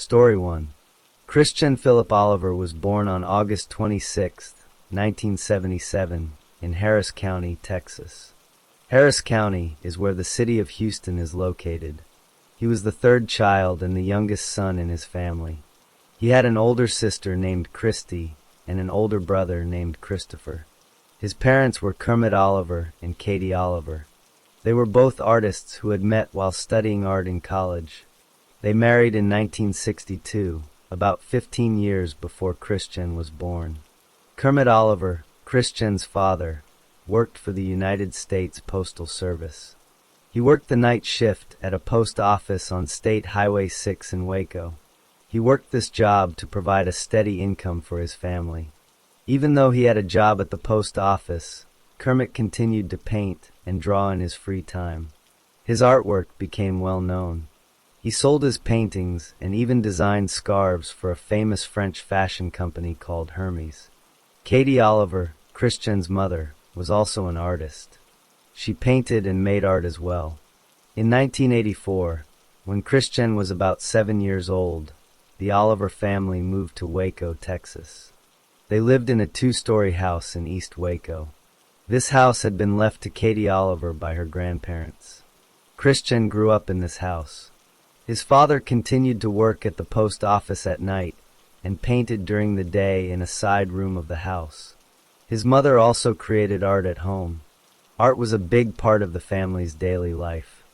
Story 1. Christian Philip Oliver was born on August 26, 1977, in Harris County, Texas. Harris County is where the city of Houston is located. He was the third child and the youngest son in his family. He had an older sister named Christy and an older brother named Christopher. His parents were Kermit Oliver and Katie Oliver. They were both artists who had met while studying art in college. They married in 1962, about 15 years before Christian was born. Kermit Oliver, Christian's father, worked for the United States Postal Service. He worked the night shift at a post office on State Highway 6 in Waco. He worked this job to provide a steady income for his family. Even though he had a job at the post office, Kermit continued to paint and draw in his free time. His artwork became well known. He sold his paintings and even designed scarves for a famous French fashion company called Hermes. Katie Oliver, Christian's mother, was also an artist. She painted and made art as well. In 1984, when Christian was about 7 years old, the Oliver family moved to Waco, Texas. They lived in a 2-story house in East Waco. This house had been left to Katie Oliver by her grandparents. Christian grew up in this house. His father continued to work at the post office at night and painted during the day in a side room of the house. His mother also created art at home. Art was a big part of the family's daily life.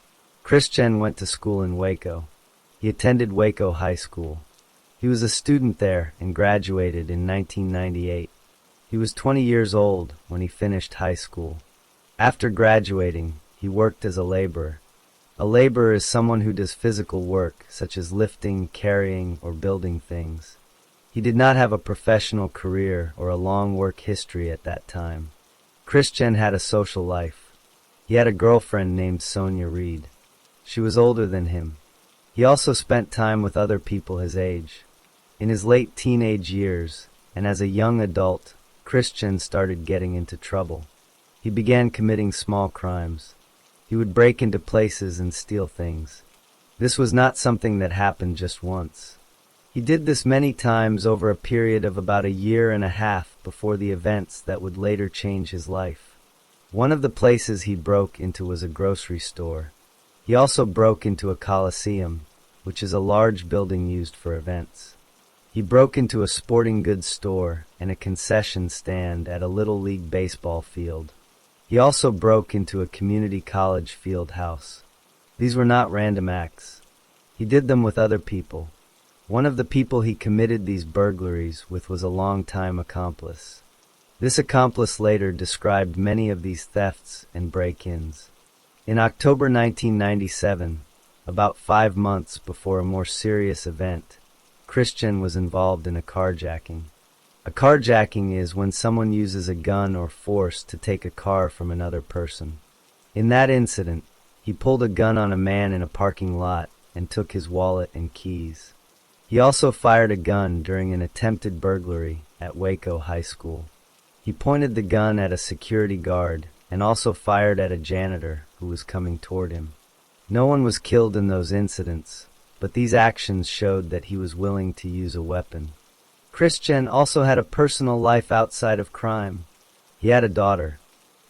Christian went to school in Waco. He attended Waco High School. He was a student there and graduated in 1998. He was 20 years old when he finished high school. After graduating, he worked as a laborer. A laborer is someone who does physical work, such as lifting, carrying, or building things. He did not have a professional career or a long work history at that time. Christian had a social life. He had a girlfriend named Sonia Reed. She was older than him. He also spent time with other people his age. In his late teenage years, and as a young adult, Christian started getting into trouble. He began committing small crimes. He would break into places and steal things. This was not something that happened just once. He did this many times over a period of about a year and a half before the events that would later change his life. One of the places he broke into was a grocery store. He also broke into a coliseum, which is a large building used for events. He broke into a sporting goods store and a concession stand at a Little League baseball field. He also broke into a community college field house. These were not random acts. He did them with other people. One of the people he committed these burglaries with was a longtime accomplice. This accomplice later described many of these thefts and break-ins. In October 1997, about 5 months before a more serious event, Christian was involved in a carjacking. A carjacking is when someone uses a gun or force to take a car from another person. In that incident, he pulled a gun on a man in a parking lot and took his wallet and keys. He also fired a gun during an attempted burglary at Waco High School. He pointed the gun at a security guard and also fired at a janitor who was coming toward him. No one was killed in those incidents, but these actions showed that he was willing to use a weapon. Christian also had a personal life outside of crime. He had a daughter.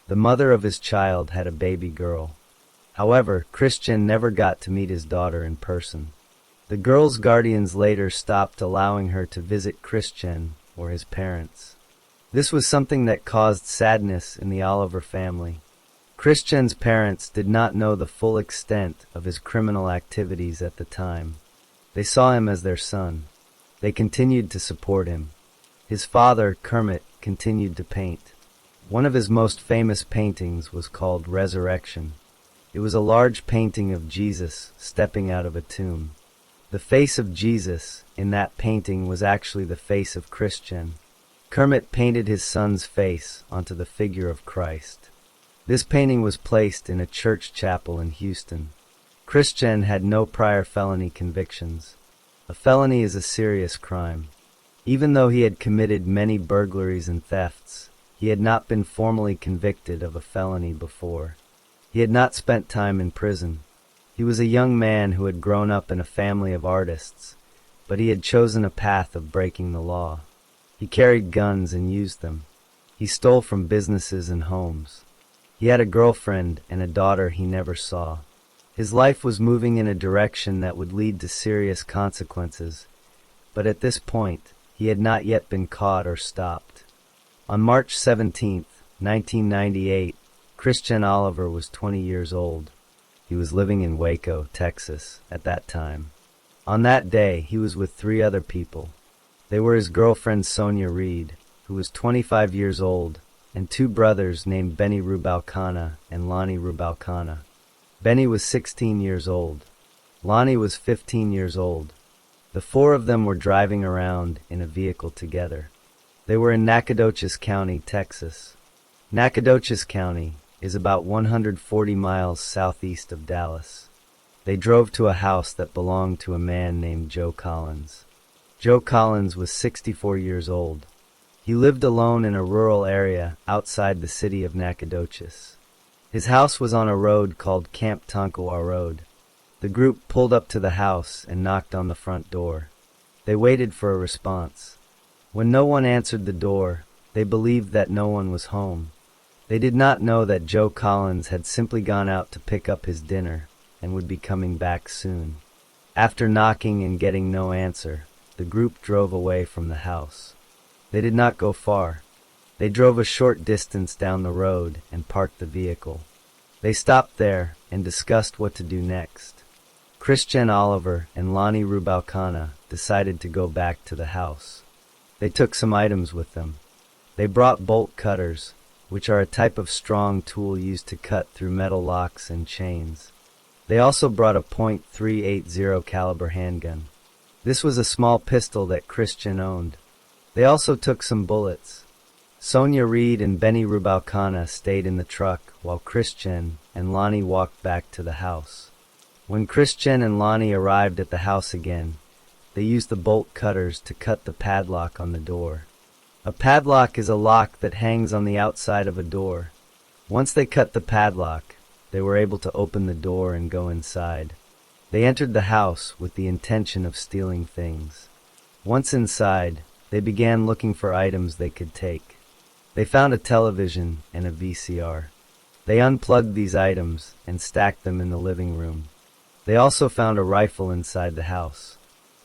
The mother of his child had a baby girl. However, Christian never got to meet his daughter in person. The girl's guardians later stopped allowing her to visit Christian or his parents. This was something that caused sadness in the Oliver family. Christian's parents did not know the full extent of his criminal activities at the time. They saw him as their son. They continued to support him. His father, Kermit, continued to paint. One of his most famous paintings was called Resurrection. It was a large painting of Jesus stepping out of a tomb. The face of Jesus in that painting was actually the face of Christian. Kermit painted his son's face onto the figure of Christ. This painting was placed in a church chapel in Houston. Christian had no prior felony convictions. A felony is a serious crime. Even though he had committed many burglaries and thefts, he had not been formally convicted of a felony before. He had not spent time in prison. He was a young man who had grown up in a family of artists, but he had chosen a path of breaking the law. He carried guns and used them. He stole from businesses and homes. He had a girlfriend and a daughter he never saw. His life was moving in a direction that would lead to serious consequences, but at this point, he had not yet been caught or stopped. On March 17, 1998, Christian Oliver was 20 years old. He was living in Waco, Texas, at that time. On that day, he was with 3 other people. They were his girlfriend Sonia Reed, who was 25 years old, and 2 brothers named Benny Rubalcaba and Lonnie Rubalcaba. Benny was 16 years old. Lonnie was 15 years old. The 4 of them were driving around in a vehicle together. They were in Nacogdoches County, Texas. Nacogdoches County is about 140 miles southeast of Dallas. They drove to a house that belonged to a man named Joe Collins. Joe Collins was 64 years old. He lived alone in a rural area outside the city of Nacogdoches. His house was on a road called Camp Tonkawa Road. The group pulled up to the house and knocked on the front door. They waited for a response. When no one answered the door, they believed that no one was home. They did not know that Joe Collins had simply gone out to pick up his dinner and would be coming back soon. After knocking and getting no answer, the group drove away from the house. They did not go far. They drove a short distance down the road and parked the vehicle. They stopped there and discussed what to do next. Christian Oliver and Lonnie Rubalcaba decided to go back to the house. They took some items with them. They brought bolt cutters, which are a type of strong tool used to cut through metal locks and chains. They also brought a .380 caliber handgun. This was a small pistol that Christian owned. They also took some bullets. Sonia Reed and Benny Rubalcaba stayed in the truck while Christian and Lonnie walked back to the house. When Christian and Lonnie arrived at the house again, they used the bolt cutters to cut the padlock on the door. A padlock is a lock that hangs on the outside of a door. Once they cut the padlock, they were able to open the door and go inside. They entered the house with the intention of stealing things. Once inside, they began looking for items they could take. They found a television and a VCR. They unplugged these items and stacked them in the living room. They also found a rifle inside the house.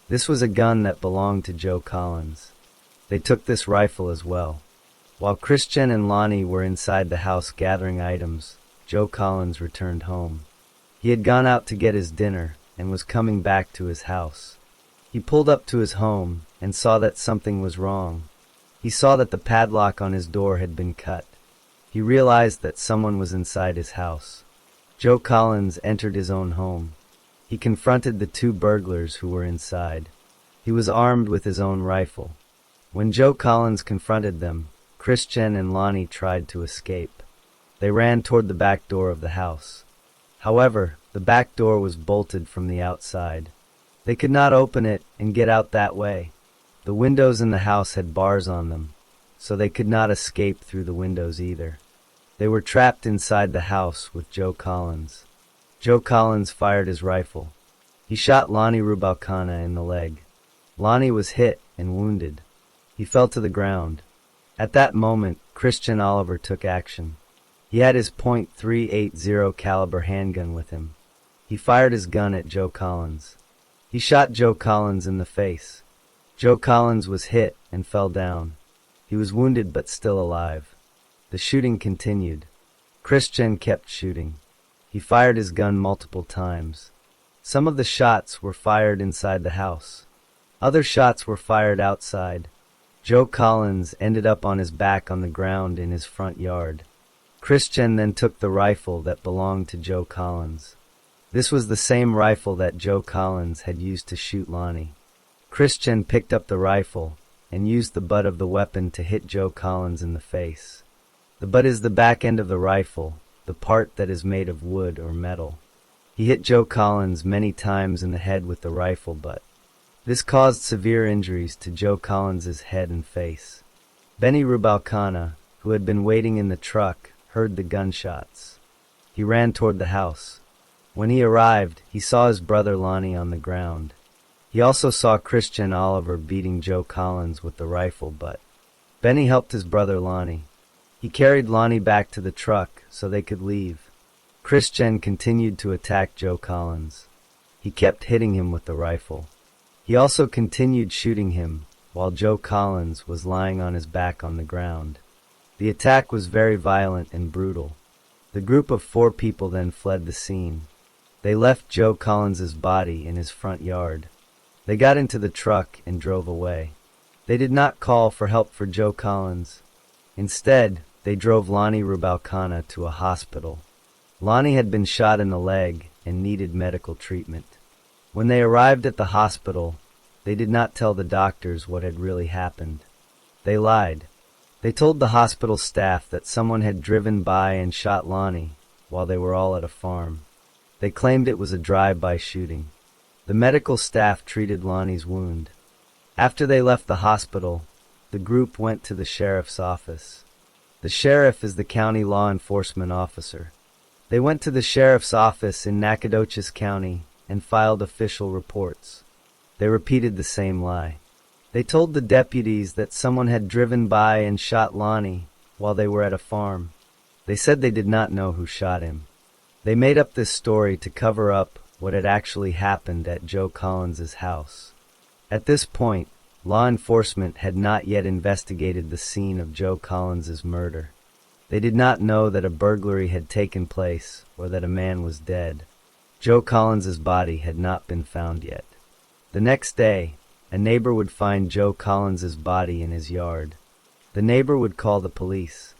This was a gun that belonged to Joe Collins. They took this rifle as well. While Christian and Lonnie were inside the house gathering items, Joe Collins returned home. He had gone out to get his dinner and was coming back to his house. He pulled up to his home and saw that something was wrong. He saw that the padlock on his door had been cut. He realized that someone was inside his house. Joe Collins entered his own home. He confronted the 2 burglars who were inside. He was armed with his own rifle. When Joe Collins confronted them, Christian and Lonnie tried to escape. They ran toward the back door of the house. However, the back door was bolted from the outside. They could not open it and get out that way. The windows in the house had bars on them, so they could not escape through the windows either. They were trapped inside the house with Joe Collins. Joe Collins fired his rifle. He shot Lonnie Rubalcaba in the leg. Lonnie was hit and wounded. He fell to the ground. At that moment, Christian Oliver took action. He had his .380 caliber handgun with him. He fired his gun at Joe Collins. He shot Joe Collins in the face. Joe Collins was hit and fell down. He was wounded but still alive. The shooting continued. Christian kept shooting. He fired his gun multiple times. Some of the shots were fired inside the house. Other shots were fired outside. Joe Collins ended up on his back on the ground in his front yard. Christian then took the rifle that belonged to Joe Collins. This was the same rifle that Joe Collins had used to shoot Lonnie. Christian picked up the rifle and used the butt of the weapon to hit Joe Collins in the face. The butt is the back end of the rifle, the part that is made of wood or metal. He hit Joe Collins many times in the head with the rifle butt. This caused severe injuries to Joe Collins's head and face. Benny Rubalcaba, who had been waiting in the truck, heard the gunshots. He ran toward the house. When he arrived, he saw his brother Lonnie on the ground. He also saw Christian Oliver beating Joe Collins with the rifle butt. Benny helped his brother Lonnie. He carried Lonnie back to the truck so they could leave. Christian continued to attack Joe Collins. He kept hitting him with the rifle. He also continued shooting him while Joe Collins was lying on his back on the ground. The attack was very violent and brutal. The group of 4 people then fled the scene. They left Joe Collins's body in his front yard. They got into the truck and drove away. They did not call for help for Joe Collins. Instead, they drove Lonnie Rubalcaba to a hospital. Lonnie had been shot in the leg and needed medical treatment. When they arrived at the hospital, they did not tell the doctors what had really happened. They lied. They told the hospital staff that someone had driven by and shot Lonnie while they were all at a farm. They claimed it was a drive-by shooting. The medical staff treated Lonnie's wound. After they left the hospital, the group went to the sheriff's office. The sheriff is the county law enforcement officer. They went to the sheriff's office in Nacogdoches County and filed official reports. They repeated the same lie. They told the deputies that someone had driven by and shot Lonnie while they were at a farm. They said they did not know who shot him. They made up this story to cover up what had actually happened at Joe Collins's house. At this point, law enforcement had not yet investigated the scene of Joe Collins's murder. They did not know that a burglary had taken place or that a man was dead. Joe Collins's body had not been found yet. The next day, a neighbor would find Joe Collins's body in his yard. The neighbor would call the police.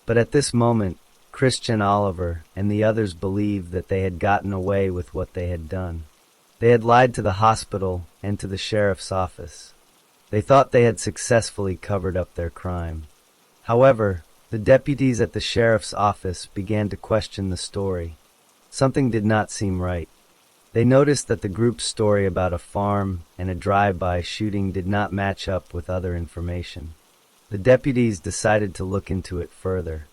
But at this moment, Christian Oliver and the others believed that they had gotten away with what they had done. They had lied to the hospital and to the sheriff's office. They thought they had successfully covered up their crime. However, the deputies at the sheriff's office began to question the story. Something did not seem right. They noticed that the group's story about a farm and a drive-by shooting did not match up with other information. The deputies decided to look into it further.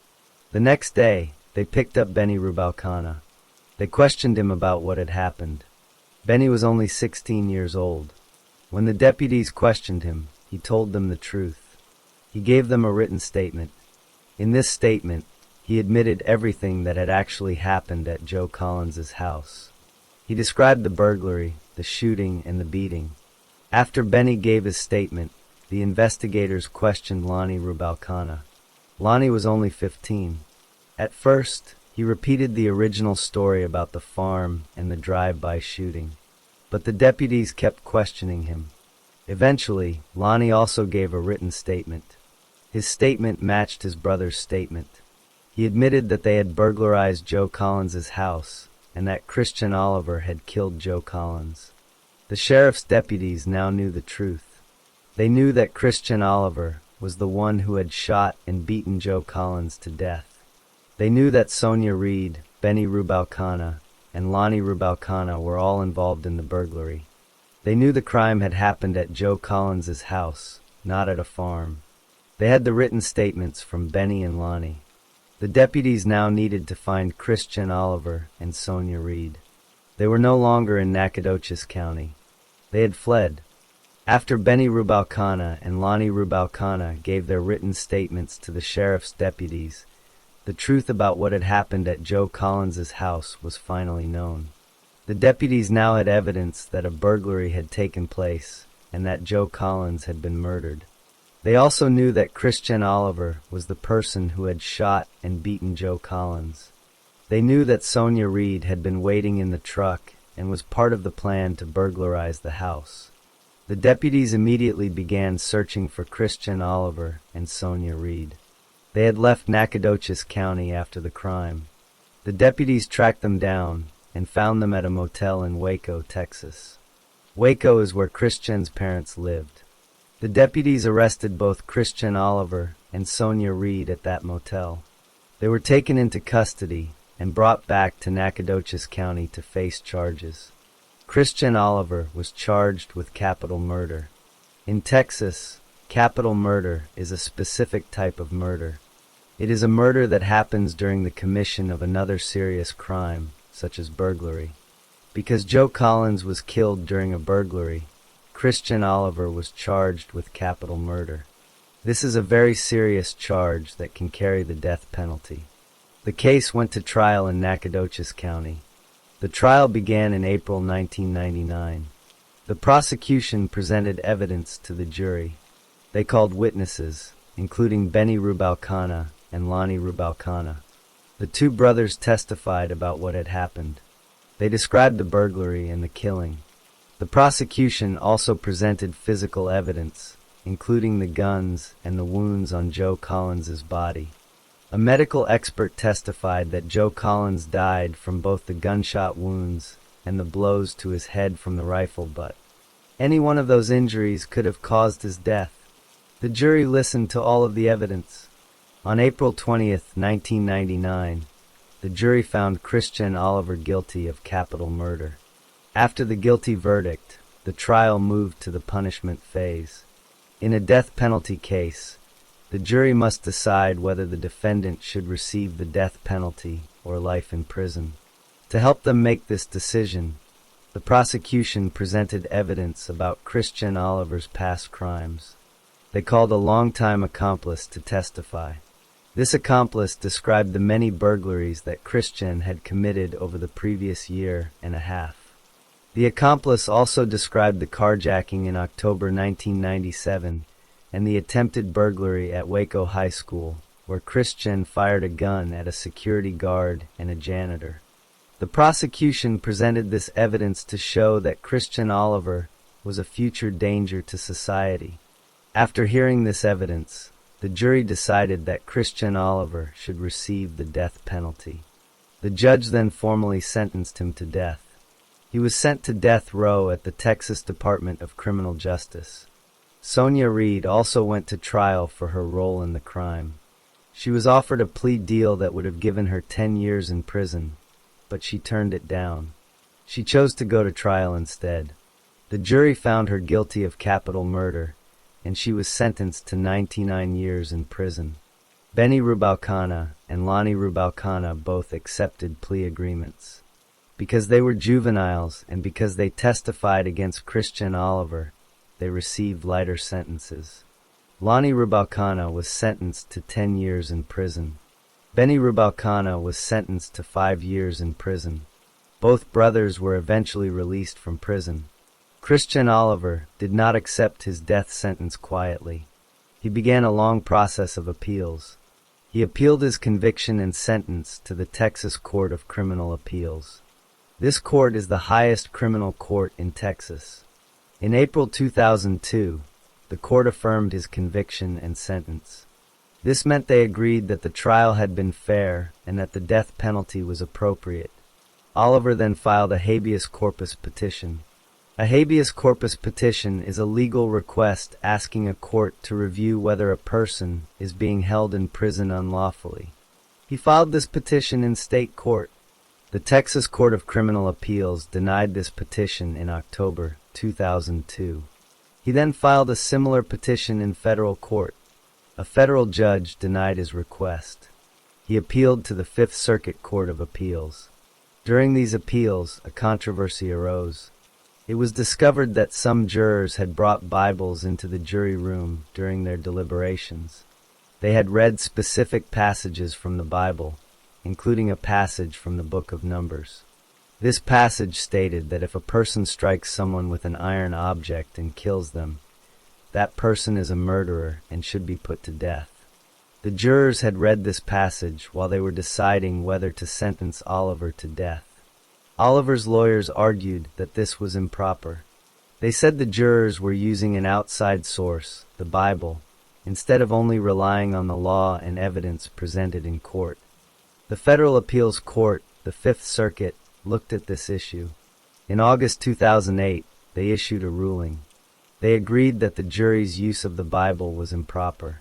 The next day, they picked up Benny Rubalcaba. They questioned him about what had happened. Benny was only 16 years old. When the deputies questioned him, he told them the truth. He gave them a written statement. In this statement, he admitted everything that had actually happened at Joe Collins's house. He described the burglary, the shooting, and the beating. After Benny gave his statement, the investigators questioned Lonnie Rubalcaba. Lonnie was only 15. At first, he repeated the original story about the farm and the drive-by shooting. But the deputies kept questioning him. Eventually, Lonnie also gave a written statement. His statement matched his brother's statement. He admitted that they had burglarized Joe Collins's house and that Christian Oliver had killed Joe Collins. The sheriff's deputies now knew the truth. They knew that Christian Oliver was the one who had shot and beaten Joe Collins to death. They knew that Sonia Reed, Benny Rubalcaba, and Lonnie Rubalcaba were all involved in the burglary. They knew the crime had happened at Joe Collins's house, not at a farm. They had the written statements from Benny and Lonnie. The deputies now needed to find Christian Oliver and Sonia Reed. They were no longer in Nacogdoches County. They had fled. After Benny Rubalcaba and Lonnie Rubalcaba gave their written statements to the sheriff's deputies, the truth about what had happened at Joe Collins's house was finally known. The deputies now had evidence that a burglary had taken place and that Joe Collins had been murdered. They also knew that Christian Oliver was the person who had shot and beaten Joe Collins. They knew that Sonia Reed had been waiting in the truck and was part of the plan to burglarize the house. The deputies immediately began searching for Christian Oliver and Sonia Reed. They had left Nacogdoches County after the crime. The deputies tracked them down and found them at a motel in Waco, Texas. Waco is where Christian's parents lived. The deputies arrested both Christian Oliver and Sonia Reed at that motel. They were taken into custody and brought back to Nacogdoches County to face charges. Christian Oliver was charged with capital murder. In Texas, capital murder is a specific type of murder. It is a murder that happens during the commission of another serious crime, such as burglary. Because Joe Collins was killed during a burglary, Christian Oliver was charged with capital murder. This is a very serious charge that can carry the death penalty. The case went to trial in Nacogdoches County. The trial began in April 1999. The prosecution presented evidence to the jury. They called witnesses, including Benny Rubalcaba and Lonnie Rubalcaba. The two brothers testified about what had happened. They described the burglary and the killing. The prosecution also presented physical evidence, including the guns and the wounds on Joe Collins's body. A medical expert testified that Joe Collins died from both the gunshot wounds and the blows to his head from the rifle butt. Any one of those injuries could have caused his death. The jury listened to all of the evidence. On April 20th, 1999, the jury found Christian Oliver guilty of capital murder. After the guilty verdict, the trial moved to the punishment phase. In a death penalty case, the jury must decide whether the defendant should receive the death penalty or life in prison. To help them make this decision, the prosecution presented evidence about Christian Oliver's past crimes. They called a longtime accomplice to testify. This accomplice described the many burglaries that Christian had committed over the previous year and a half. The accomplice also described the carjacking in October 1997 and the attempted burglary at Waco High School, where Christian fired a gun at a security guard and a janitor. The prosecution presented this evidence to show that Christian Oliver was a future danger to society. After hearing this evidence, the jury decided that Christian Oliver should receive the death penalty. The judge then formally sentenced him to death. He was sent to death row at the Texas Department of Criminal Justice. Sonia Reed also went to trial for her role in the crime. She was offered a plea deal that would have given her 10 years in prison, but she turned it down. She chose to go to trial instead. The jury found her guilty of capital murder, and she was sentenced to 99 years in prison. Benny Rubalcaba and Lonnie Rubalcaba both accepted plea agreements. Because they were juveniles and because they testified against Christian Oliver, they received lighter sentences. Lonnie Rubalcaba was sentenced to 10 years in prison. Benny Rubalcaba was sentenced to 5 years in prison. Both brothers were eventually released from prison. Christian Oliver did not accept his death sentence quietly. He began a long process of appeals. He appealed his conviction and sentence to the Texas Court of Criminal Appeals. This court is the highest criminal court in Texas. In April 2002, the court affirmed his conviction and sentence. This meant they agreed that the trial had been fair and that the death penalty was appropriate. Oliver then filed a habeas corpus petition. A habeas corpus petition is a legal request asking a court to review whether a person is being held in prison unlawfully. He filed this petition in state court. The Texas Court of Criminal Appeals denied this petition in October 2002. He then filed a similar petition in federal court. A federal judge denied his request. He appealed to the Fifth Circuit Court of Appeals. During these appeals, a controversy arose. It was discovered that some jurors had brought Bibles into the jury room during their deliberations. They had read specific passages from the Bible, including a passage from the Book of Numbers. This passage stated that if a person strikes someone with an iron object and kills them, that person is a murderer and should be put to death. The jurors had read this passage while they were deciding whether to sentence Oliver to death. Oliver's lawyers argued that this was improper. They said the jurors were using an outside source, the Bible, instead of only relying on the law and evidence presented in court. The Federal Appeals Court, the Fifth Circuit, looked at this issue. In August 2008, they issued a ruling. They agreed that the jury's use of the Bible was improper.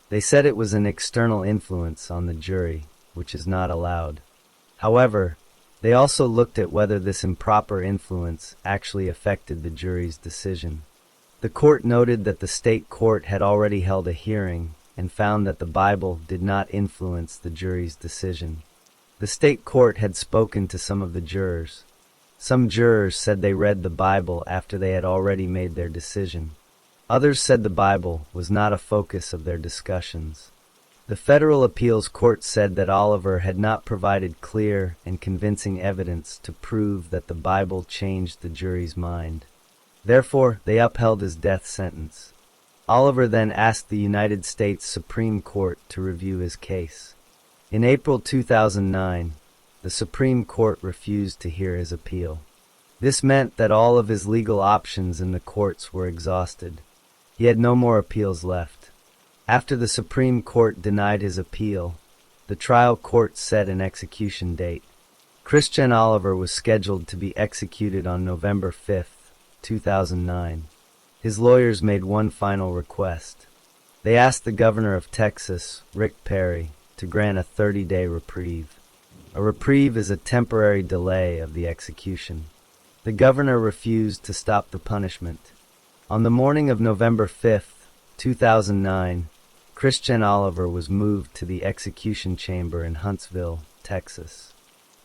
They said it was an external influence on the jury, which is not allowed. However, they also looked at whether this improper influence actually affected the jury's decision. The court noted that the state court had already held a hearing and found that the Bible did not influence the jury's decision. The state court had spoken to some of the jurors. Some jurors said they read the Bible after they had already made their decision. Others said the Bible was not a focus of their discussions. The Federal Appeals Court said that Oliver had not provided clear and convincing evidence to prove that the Bible changed the jury's mind. Therefore, they upheld his death sentence. Oliver then asked the United States Supreme Court to review his case. In April 2009, the Supreme Court refused to hear his appeal. This meant that all of his legal options in the courts were exhausted. He had no more appeals left. After the Supreme Court denied his appeal, the trial court set an execution date. Christian Oliver was scheduled to be executed on November 5, 2009. His lawyers made one final request. They asked the governor of Texas, Rick Perry, to grant a 30-day reprieve. A reprieve is a temporary delay of the execution. The governor refused to stop the punishment. On the morning of November 5, 2009, Christian Oliver was moved to the execution chamber in Huntsville, Texas.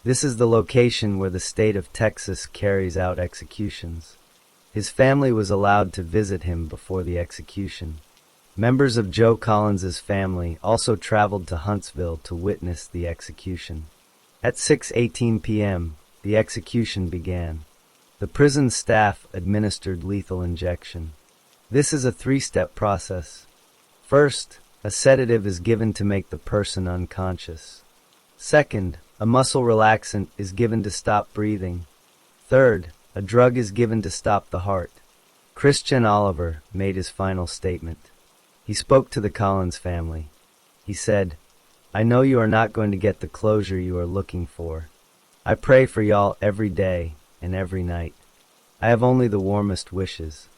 This is the location where the state of Texas carries out executions. His family was allowed to visit him before the execution. Members of Joe Collins's family also traveled to Huntsville to witness the execution. At 6:18 p.m., the execution began. The prison staff administered lethal injection. This is a three-step process. First, a sedative is given to make the person unconscious. Second, a muscle relaxant is given to stop breathing. Third, a drug is given to stop the heart. Christian Oliver made his final statement. He spoke to the Collins family. He said, "I know you are not going to get the closure you are looking for. I pray for y'all every day and every night. I have only the warmest wishes.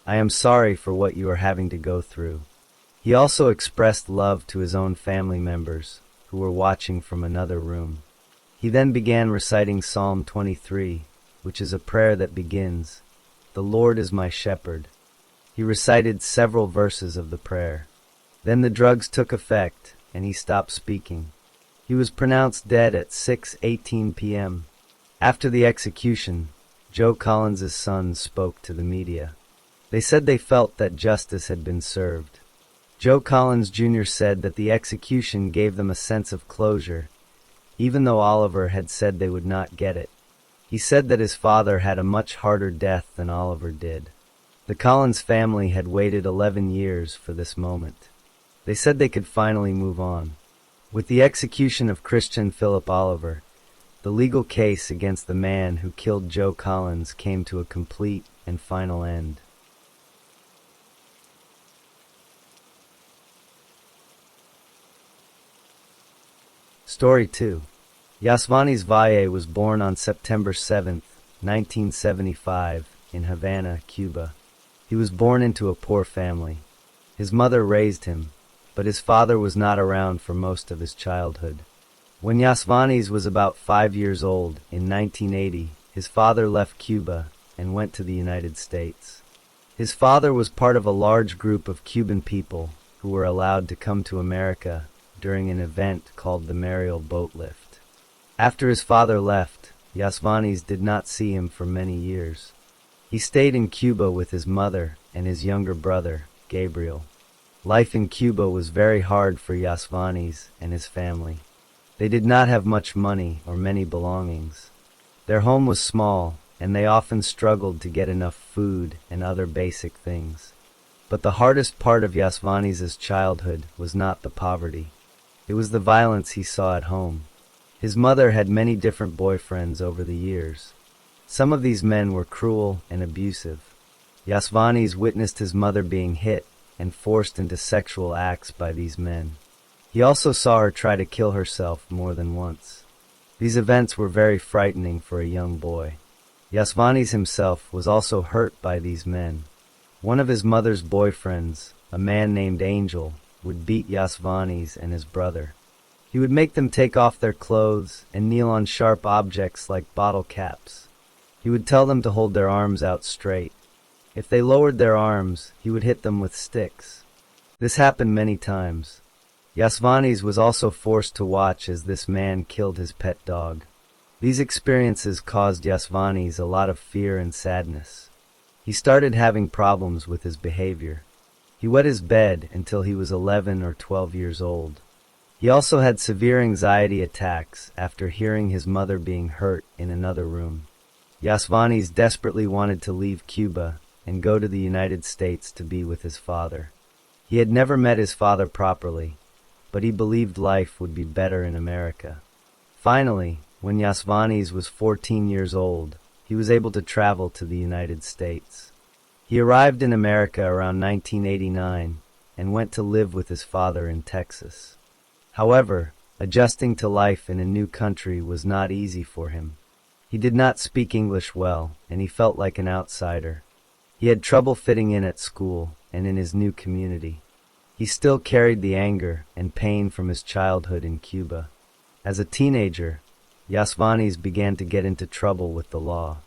I am sorry for what you are having to go through." He also expressed love to his own family members, who were watching from another room. He then began reciting Psalm 23, which is a prayer that begins, "The Lord is my shepherd." He recited several verses of the prayer. Then the drugs took effect, and he stopped speaking. He was pronounced dead at 6:18 p.m. After the execution, Joe Collins's sons spoke to the media. They said they felt that justice had been served. Joe Collins Jr. said that the execution gave them a sense of closure, even though Oliver had said they would not get it. He said that his father had a much harder death than Oliver did. The Collins family had waited 11 years for this moment. They said they could finally move on. With the execution of Christian Philip Oliver, the legal case against the man who killed Joe Collins came to a complete and final end. Story 2. Yasvanis Valle was born on September 7, 1975, in Havana, Cuba. He was born into a poor family. His mother raised him, but his father was not around for most of his childhood. When Yasvanis was about 5 years old, in 1980, his father left Cuba and went to the United States. His father was part of a large group of Cuban people who were allowed to come to America during an event called the Mariel Boat Lift. After his father left, Yasvanis did not see him for many years. He stayed in Cuba with his mother and his younger brother, Gabriel. Life in Cuba was very hard for Yasvanis and his family. They did not have much money or many belongings. Their home was small, and they often struggled to get enough food and other basic things. But the hardest part of Yasvanis' childhood was not the poverty. It was the violence he saw at home. His mother had many different boyfriends over the years. Some of these men were cruel and abusive. Yasvanis witnessed his mother being hit and forced into sexual acts by these men. He also saw her try to kill herself more than once. These events were very frightening for a young boy. Yasvanis himself was also hurt by these men. One of his mother's boyfriends, a man named Angel, would beat Yasvanis and his brother. He would make them take off their clothes and kneel on sharp objects like bottle caps. He would tell them to hold their arms out straight. If they lowered their arms, he would hit them with sticks. This happened many times. Yasvanis was also forced to watch as this man killed his pet dog. These experiences caused Yasvanis a lot of fear and sadness. He started having problems with his behavior. He wet his bed until he was 11 or 12 years old. He also had severe anxiety attacks after hearing his mother being hurt in another room. Yasvanis desperately wanted to leave Cuba and go to the United States to be with his father. He had never met his father properly, but he believed life would be better in America. Finally, when Yasvanis was 14 years old, he was able to travel to the United States. He arrived in America around 1989 and went to live with his father in Texas. However, adjusting to life in a new country was not easy for him. He did not speak English well, and he felt like an outsider. He had trouble fitting in at school and in his new community. He still carried the anger and pain from his childhood in Cuba. As a teenager, Yasvanis began to get into trouble with the law.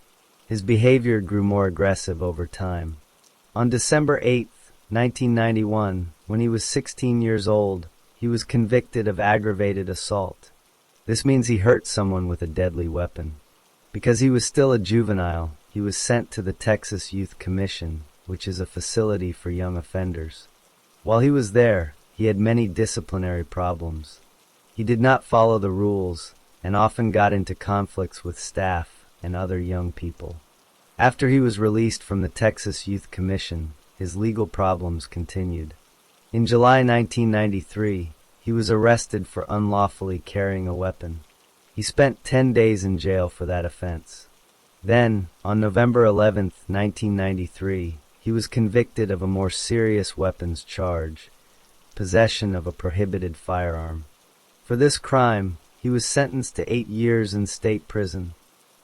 His behavior grew more aggressive over time. On December 8, 1991, when he was 16 years old, he was convicted of aggravated assault. This means he hurt someone with a deadly weapon. Because he was still a juvenile, he was sent to the Texas Youth Commission, which is a facility for young offenders. While he was there, he had many disciplinary problems. He did not follow the rules and often got into conflicts with staff and other young people. After he was released from the Texas Youth Commission, his legal problems continued. In July 1993, he was arrested for unlawfully carrying a weapon. He spent 10 days in jail for that offense. Then, on November 11, 1993, he was convicted of a more serious weapons charge, possession of a prohibited firearm. For this crime, he was sentenced to 8 years in state prison.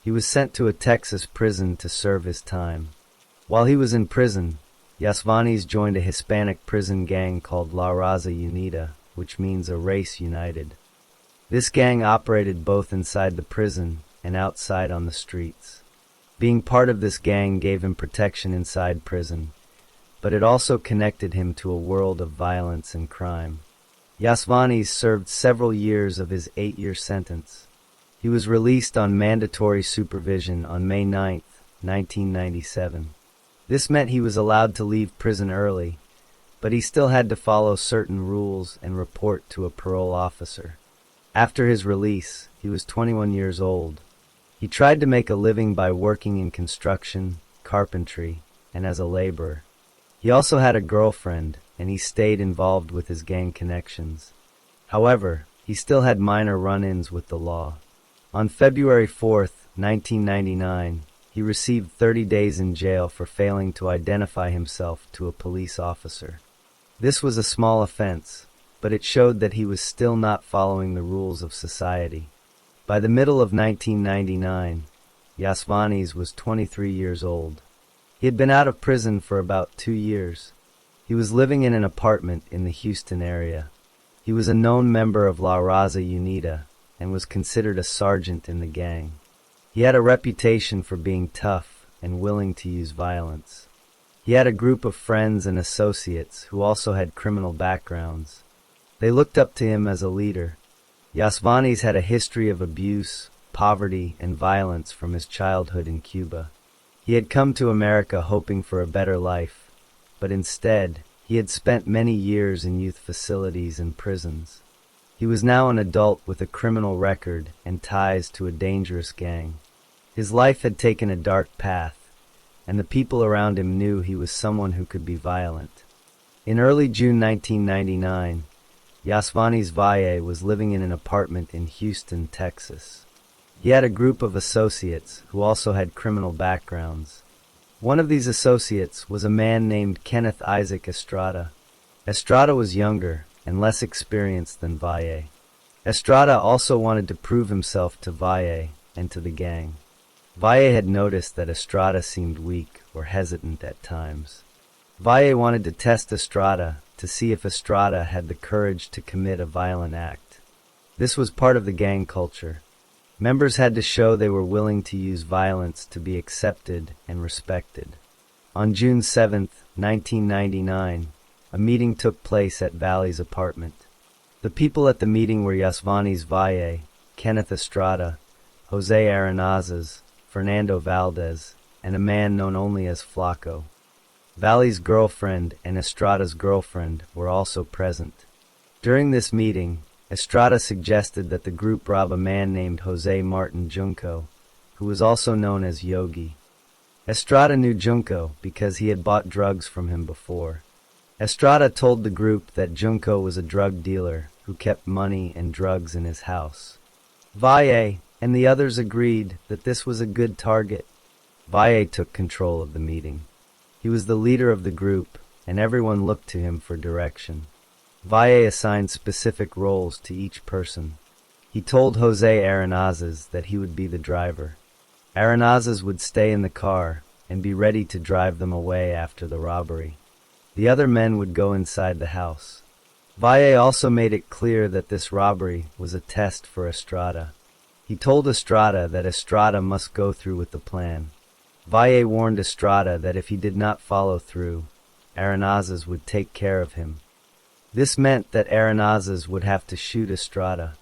He was sent to a Texas prison to serve his time. While he was in prison, Yasvanis joined a Hispanic prison gang called La Raza Unida, which means a race united. This gang operated both inside the prison and outside on the streets. Being part of this gang gave him protection inside prison, but it also connected him to a world of violence and crime. Yasvanis served several years of his 8-year sentence. He was released on mandatory supervision on May 9, 1997. This meant he was allowed to leave prison early, but he still had to follow certain rules and report to a parole officer. After his release, he was 21 years old. He tried to make a living by working in construction, carpentry, and as a laborer. He also had a girlfriend, and he stayed involved with his gang connections. However, he still had minor run-ins with the law. On February 4, 1999, he received 30 days in jail for failing to identify himself to a police officer. This was a small offense, but it showed that he was still not following the rules of society. By the middle of 1999, Yasvanis was 23 years old. He had been out of prison for about 2 years. He was living in an apartment in the Houston area. He was a known member of La Raza Unida and was considered a sergeant in the gang. He had a reputation for being tough and willing to use violence. He had a group of friends and associates who also had criminal backgrounds. They looked up to him as a leader. Yasvanis had a history of abuse, poverty, and violence from his childhood in Cuba. He had come to America hoping for a better life, but instead, he had spent many years in youth facilities and prisons. He was now an adult with a criminal record and ties to a dangerous gang. His life had taken a dark path, and the people around him knew he was someone who could be violent. In early June 1999, Yasvanis Valle was living in an apartment in Houston, Texas. He had a group of associates who also had criminal backgrounds. One of these associates was a man named Kenneth Isaac Estrada. Estrada was younger and less experienced than Valle. Estrada also wanted to prove himself to Valle and to the gang. Valle had noticed that Estrada seemed weak or hesitant at times. Valle wanted to test Estrada to see if Estrada had the courage to commit a violent act. This was part of the gang culture. Members had to show they were willing to use violence to be accepted and respected. On June 7, 1999, a meeting took place at Valle's apartment. The people at the meeting were Yasvanis Valle, Kenneth Estrada, Jose Arenazes, Fernando Valdez, and a man known only as Flaco. Valley's girlfriend and Estrada's girlfriend were also present. During this meeting, Estrada suggested that the group rob a man named Jose Martin Junco, who was also known as Yogi. Estrada knew Junco because he had bought drugs from him before. Estrada told the group that Junco was a drug dealer who kept money and drugs in his house. Valle and the others agreed that this was a good target. Valle took control of the meeting. He was the leader of the group, and everyone looked to him for direction. Valle assigned specific roles to each person. He told Jose Arenazes that he would be the driver. Arenazes would stay in the car and be ready to drive them away after the robbery. The other men would go inside the house. Valle also made it clear that this robbery was a test for Estrada. He told Estrada that Estrada must go through with the plan. Valle warned Estrada that if he did not follow through, Arenazes would take care of him. This meant that Arenazes would have to shoot Estrada.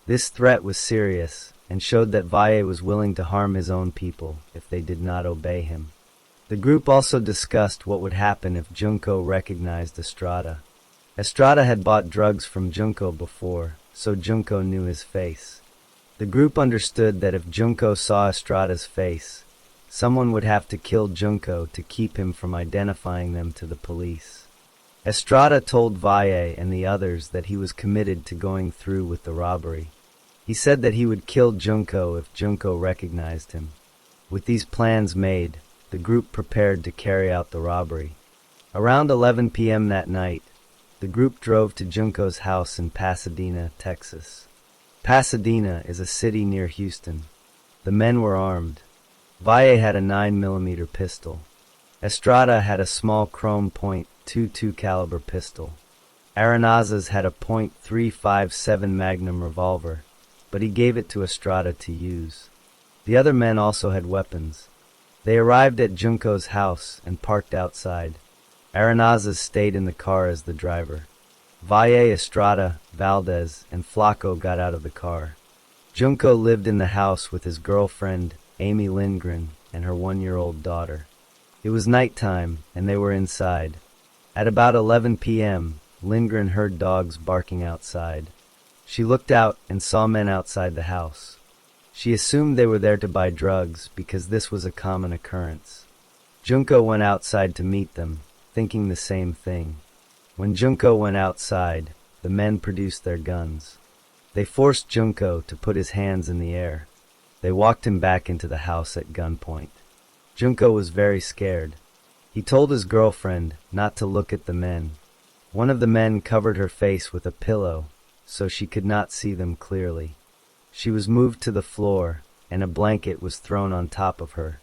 This threat was serious and showed that Valle was willing to harm his own people if they did not obey him. The group also discussed what would happen if Junco recognized Estrada. Estrada had bought drugs from Junco before, so Junco knew his face. The group understood that if Junco saw Estrada's face, someone would have to kill Junco to keep him from identifying them to the police. Estrada told Valle and the others that he was committed to going through with the robbery. He said that he would kill Junco if Junco recognized him. With these plans made, the group prepared to carry out the robbery. Around 11 p.m. that night, the group drove to Junco's house in Pasadena, Texas. Pasadena is a city near Houston. The men were armed. Valle had a 9mm pistol. Estrada had a small chrome .22 caliber pistol. Arenazes had a .357 Magnum revolver, but he gave it to Estrada to use. The other men also had weapons. They arrived at Junco's house and parked outside. Arenazes stayed in the car as the driver. Valle, Estrada, Valdez, and Flaco got out of the car. Junco lived in the house with his girlfriend, Amy Lindgren, and her 1-year-old daughter. It was nighttime, and they were inside. At about 11 p.m., Lindgren heard dogs barking outside. She looked out and saw men outside the house. She assumed they were there to buy drugs because this was a common occurrence. Junco went outside to meet them, thinking the same thing. When Junco went outside, the men produced their guns. They forced Junco to put his hands in the air. They walked him back into the house at gunpoint. Junco was very scared. He told his girlfriend not to look at the men. One of the men covered her face with a pillow so she could not see them clearly. She was moved to the floor, and a blanket was thrown on top of her.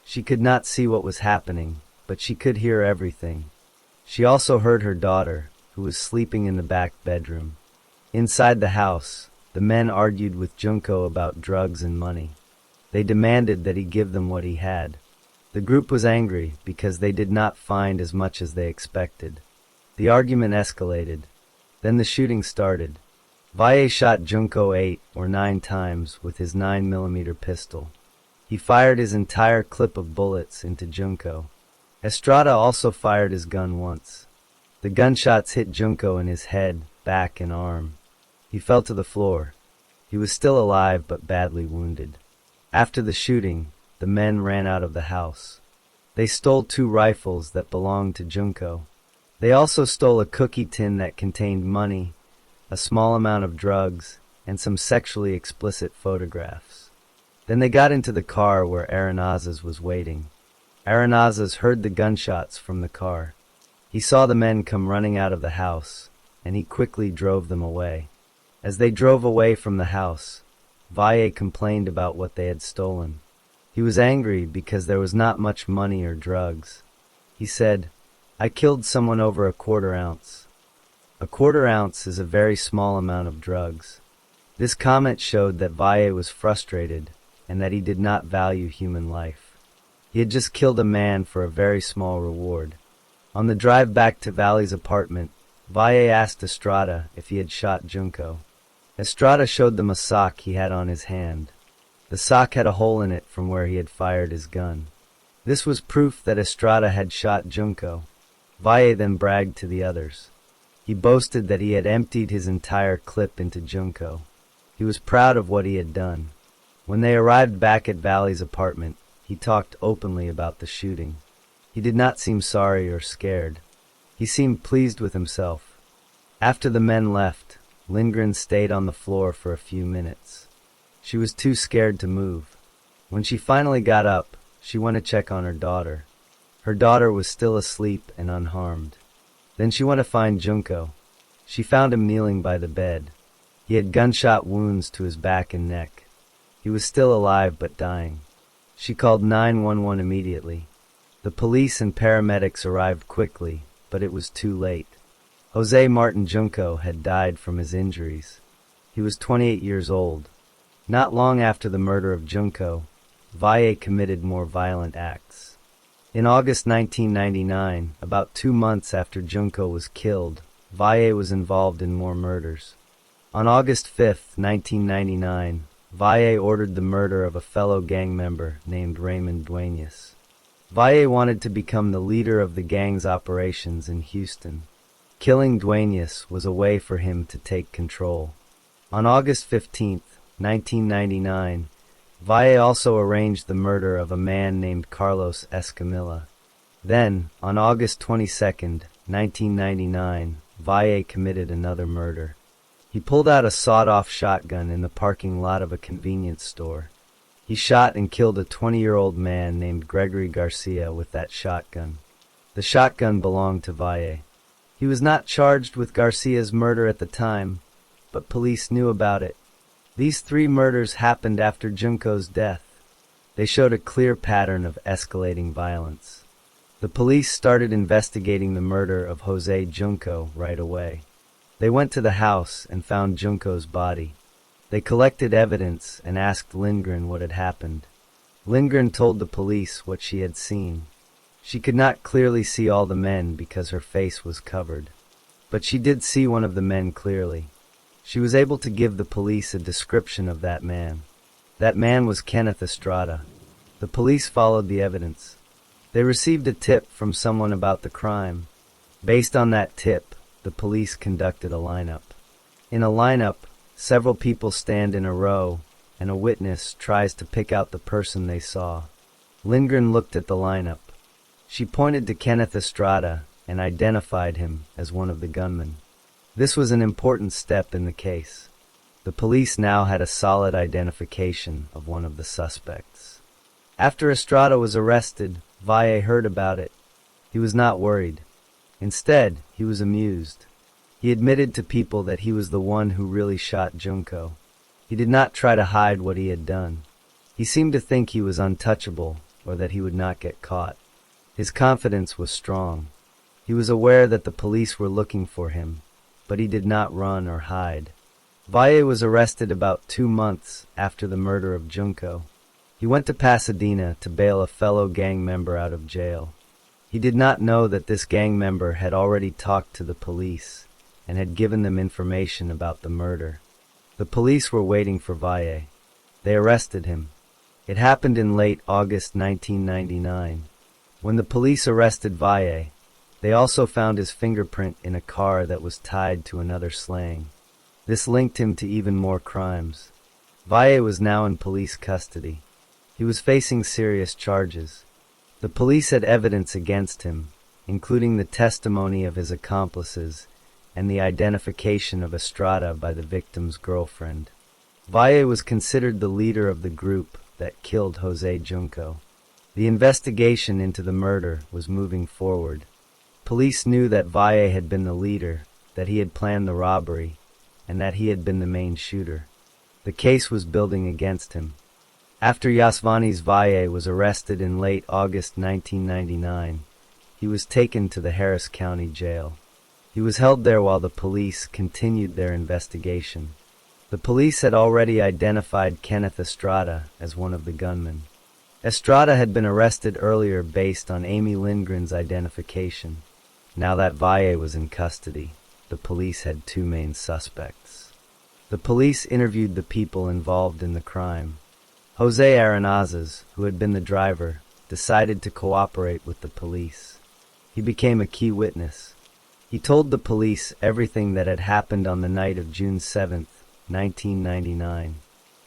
She could not see what was happening, but she could hear everything. She also heard her daughter, who was sleeping in the back bedroom. Inside the house, the men argued with Junco about drugs and money. They demanded that he give them what he had. The group was angry because they did not find as much as they expected. The argument escalated. Then the shooting started. Valle shot Junco 8 or 9 times with his 9mm pistol. He fired his entire clip of bullets into Junco. Estrada also fired his gun once. The gunshots hit Junco in his head, back, and arm. He fell to the floor. He was still alive but badly wounded. After the shooting, the men ran out of the house. They stole 2 rifles that belonged to Junco. They also stole a cookie tin that contained money, a small amount of drugs, and some sexually explicit photographs. Then they got into the car where Arenazes was waiting. Arenazes heard the gunshots from the car. He saw the men come running out of the house, and he quickly drove them away. As they drove away from the house, Valle complained about what they had stolen. He was angry because there was not much money or drugs. He said, "I killed someone over a 1/4 ounce." A 1/4 ounce is a very small amount of drugs. This comment showed that Valle was frustrated and that he did not value human life. He had just killed a man for a very small reward. On the drive back to Valle's apartment, Valle asked Estrada if he had shot Junco. Estrada showed them a sock he had on his hand. The sock had a hole in it from where he had fired his gun. This was proof that Estrada had shot Junco. Valle then bragged to the others. He boasted that he had emptied his entire clip into Junco. He was proud of what he had done. When they arrived back at Valle's apartment, he talked openly about the shooting. He did not seem sorry or scared. He seemed pleased with himself. After the men left, Lindgren stayed on the floor for a few minutes. She was too scared to move. When she finally got up, she went to check on her daughter. Her daughter was still asleep and unharmed. Then she went to find Junco. She found him kneeling by the bed. He had gunshot wounds to his back and neck. He was still alive but dying. She called 911 immediately. The police and paramedics arrived quickly, but it was too late. Jose Martin Junco had died from his injuries. He was 28 years old. Not long after the murder of Junco, Valle committed more violent acts. In August 1999, about 2 months after Junco was killed, Valle was involved in more murders. On August 5, 1999, Valle ordered the murder of a fellow gang member named Raymond Duenas. Valle wanted to become the leader of the gang's operations in Houston. Killing Duenas was a way for him to take control. On August 15, 1999, Valle also arranged the murder of a man named Carlos Escamilla. Then, on August 22, 1999, Valle committed another murder. He pulled out a sawed-off shotgun in the parking lot of a convenience store. He shot and killed a 20-year-old man named Gregory Garcia with that shotgun. The shotgun belonged to Valle. He was not charged with Garcia's murder at the time, but police knew about it. These 3 murders happened after Junco's death. They showed a clear pattern of escalating violence. The police started investigating the murder of Jose Junco right away. They went to the house and found Junco's body. They collected evidence and asked Lindgren what had happened. Lindgren told the police what she had seen. She could not clearly see all the men because her face was covered. But she did see one of the men clearly. She was able to give the police a description of that man. That man was Kenneth Estrada. The police followed the evidence. They received a tip from someone about the crime. Based on that tip, the police conducted a lineup. In a lineup, several people stand in a row, and a witness tries to pick out the person they saw. Lindgren looked at the lineup. She pointed to Kenneth Estrada and identified him as one of the gunmen. This was an important step in the case. The police now had a solid identification of one of the suspects. After Estrada was arrested, Valle heard about it. He was not worried. Instead, he was amused. He admitted to people that he was the one who really shot Junco. He did not try to hide what he had done. He seemed to think he was untouchable or that he would not get caught. His confidence was strong. He was aware that the police were looking for him, but he did not run or hide. Valle was arrested about 2 months after the murder of Junco. He went to Pasadena to bail a fellow gang member out of jail. He did not know that this gang member had already talked to the police and had given them information about the murder. The police were waiting for Valle. They arrested him. It happened in late August 1999. When the police arrested Valle, they also found his fingerprint in a car that was tied to another slang. This linked him to even more crimes. Valle was now in police custody. He was facing serious charges. The police had evidence against him, including the testimony of his accomplices and the identification of Estrada by the victim's girlfriend. Valle was considered the leader of the group that killed Jose Junco. The investigation into the murder was moving forward. Police knew that Valle had been the leader, that he had planned the robbery, and that he had been the main shooter. The case was building against him. After Yasvanis Valle was arrested in late August 1999, he was taken to the Harris County Jail. He was held there while the police continued their investigation. The police had already identified Kenneth Estrada as one of the gunmen. Estrada had been arrested earlier based on Amy Lindgren's identification. Now that Valle was in custody, the police had 2 main suspects. The police interviewed the people involved in the crime. Jose Arenazes, who had been the driver, decided to cooperate with the police. He became a key witness. He told the police everything that had happened on the night of June 7, 1999.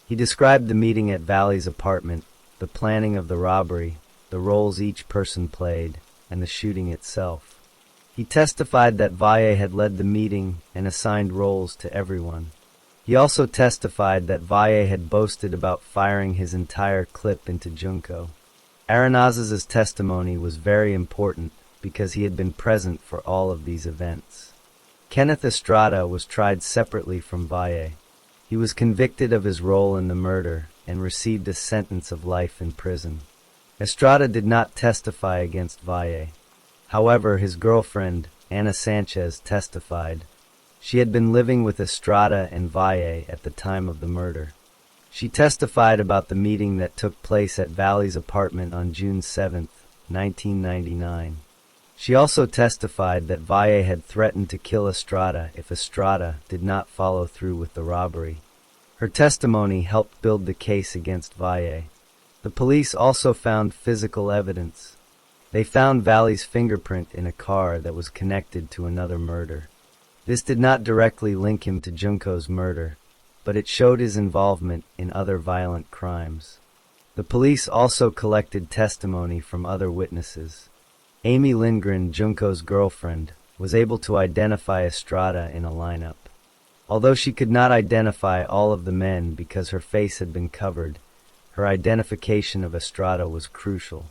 He described the meeting at Valley's apartment, the planning of the robbery, the roles each person played, and the shooting itself. He testified that Valle had led the meeting and assigned roles to everyone. He also testified that Valle had boasted about firing his entire clip into Junco. Arenazes' testimony was very important because he had been present for all of these events. Kenneth Estrada was tried separately from Valle. He was convicted of his role in the murder and received a sentence of life in prison. Estrada did not testify against Valle. However, his girlfriend, Ana Sanchez, testified. She had been living with Estrada and Valle at the time of the murder. She testified about the meeting that took place at Valley's apartment on June 7, 1999. She also testified that Valle had threatened to kill Estrada if Estrada did not follow through with the robbery. Her testimony helped build the case against Valle. The police also found physical evidence. They found Valle's fingerprint in a car that was connected to another murder. This did not directly link him to Junco's murder, but it showed his involvement in other violent crimes. The police also collected testimony from other witnesses. Amy Lindgren, Junco's girlfriend, was able to identify Estrada in a lineup. Although she could not identify all of the men because her face had been covered, her identification of Estrada was crucial.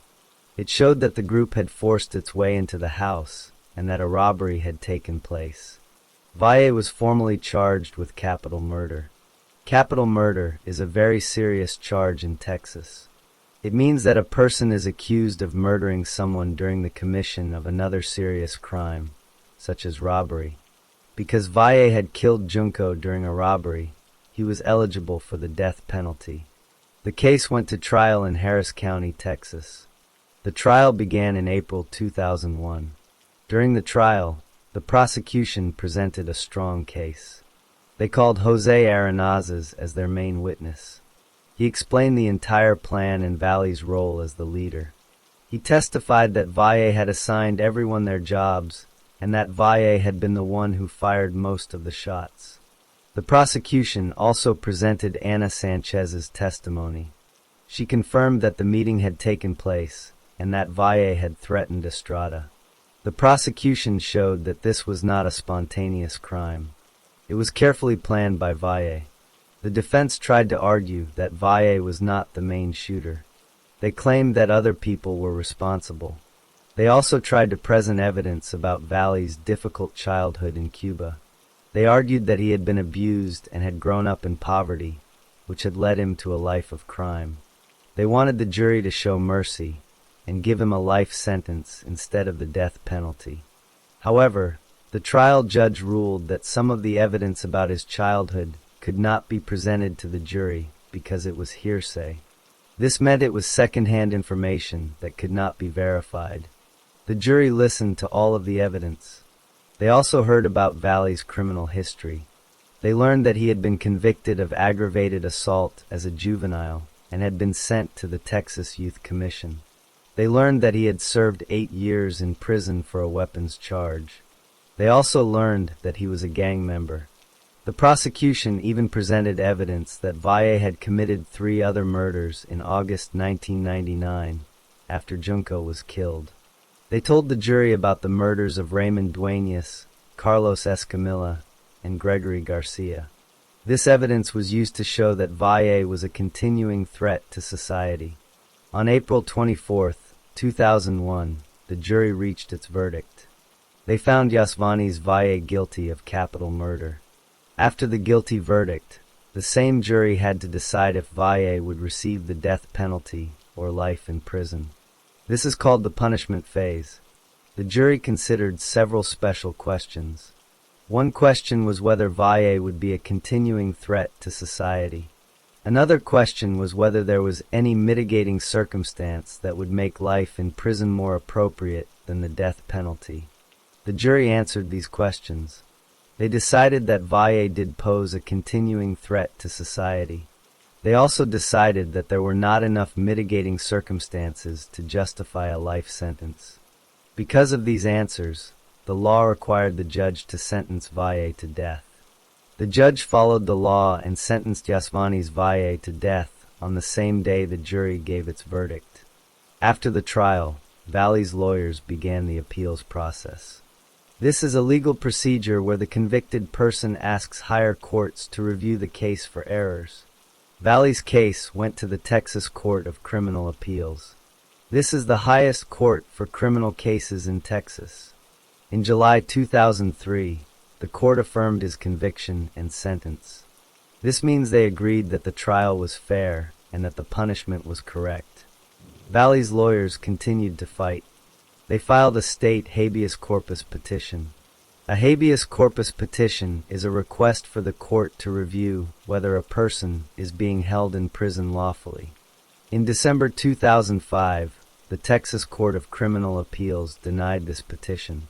It showed that the group had forced its way into the house and that a robbery had taken place. Valle was formally charged with capital murder. Capital murder is a very serious charge in Texas. It means that a person is accused of murdering someone during the commission of another serious crime, such as robbery. Because Valle had killed Junco during a robbery, he was eligible for the death penalty. The case went to trial in Harris County, Texas. The trial began in April 2001. During the trial, the prosecution presented a strong case. They called Jose Arenazes as their main witness. He explained the entire plan and Valle's role as the leader. He testified that Valle had assigned everyone their jobs and that Valle had been the one who fired most of the shots. The prosecution also presented Ana Sanchez's testimony. She confirmed that the meeting had taken place and that Valle had threatened Estrada. The prosecution showed that this was not a spontaneous crime. It was carefully planned by Valle. The defense tried to argue that Valle was not the main shooter. They claimed that other people were responsible. They also tried to present evidence about Valle's difficult childhood in Cuba. They argued that he had been abused and had grown up in poverty, which had led him to a life of crime. They wanted the jury to show mercy and give him a life sentence instead of the death penalty. However, the trial judge ruled that some of the evidence about his childhood could not be presented to the jury because it was hearsay. This meant it was second-hand information that could not be verified. The jury listened to all of the evidence. They also heard about Valle's criminal history. They learned that he had been convicted of aggravated assault as a juvenile and had been sent to the Texas Youth Commission. They learned that he had served 8 years in prison for a weapons charge. They also learned that he was a gang member. The prosecution even presented evidence that Valle had committed 3 other murders in August 1999, after Junco was killed. They told the jury about the murders of Raymond Duenas, Carlos Escamilla, and Gregory Garcia. This evidence was used to show that Valle was a continuing threat to society. On April 24, 2001, the jury reached its verdict. They found Yasvanis Valle guilty of capital murder. After the guilty verdict, the same jury had to decide if Valle would receive the death penalty or life in prison. This is called the punishment phase. The jury considered several special questions. One question was whether Valle would be a continuing threat to society. Another question was whether there was any mitigating circumstance that would make life in prison more appropriate than the death penalty. The jury answered these questions. They decided that Valle did pose a continuing threat to society. They also decided that there were not enough mitigating circumstances to justify a life sentence. Because of these answers, the law required the judge to sentence Valle to death. The judge followed the law and sentenced Yasvanis Valle to death on the same day the jury gave its verdict. After the trial, Valle's lawyers began the appeals process. This is a legal procedure where the convicted person asks higher courts to review the case for errors. Valle's case went to the Texas Court of Criminal Appeals. This is the highest court for criminal cases in Texas. In July 2003, the court affirmed his conviction and sentence. This means they agreed that the trial was fair and that the punishment was correct. Valle's lawyers continued to fight. They filed a state habeas corpus petition. A habeas corpus petition is a request for the court to review whether a person is being held in prison lawfully. In December 2005, the Texas Court of Criminal Appeals denied this petition.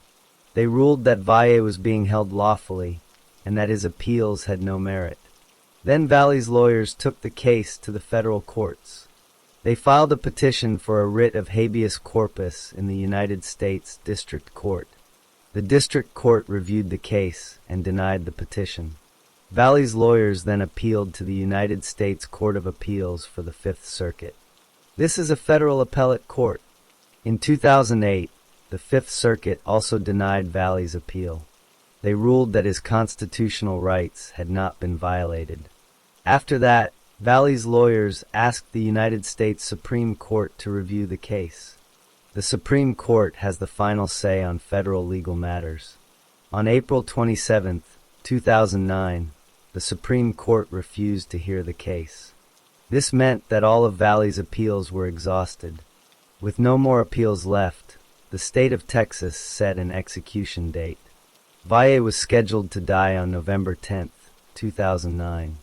They ruled that Valle was being held lawfully and that his appeals had no merit. Then Valle's lawyers took the case to the federal courts. They filed a petition for a writ of habeas corpus in the United States District Court. The district court reviewed the case and denied the petition. Valle's lawyers then appealed to the United States Court of Appeals for the Fifth Circuit. This is a federal appellate court. In 2008, the Fifth Circuit also denied Valle's appeal. They ruled that his constitutional rights had not been violated. After that, Valle's lawyers asked the United States Supreme Court to review the case. The Supreme Court has the final say on federal legal matters. On April 27, 2009, the Supreme Court refused to hear the case. This meant that all of Valle's appeals were exhausted. With no more appeals left, the state of Texas set an execution date. Valle was scheduled to die on November 10, 2009.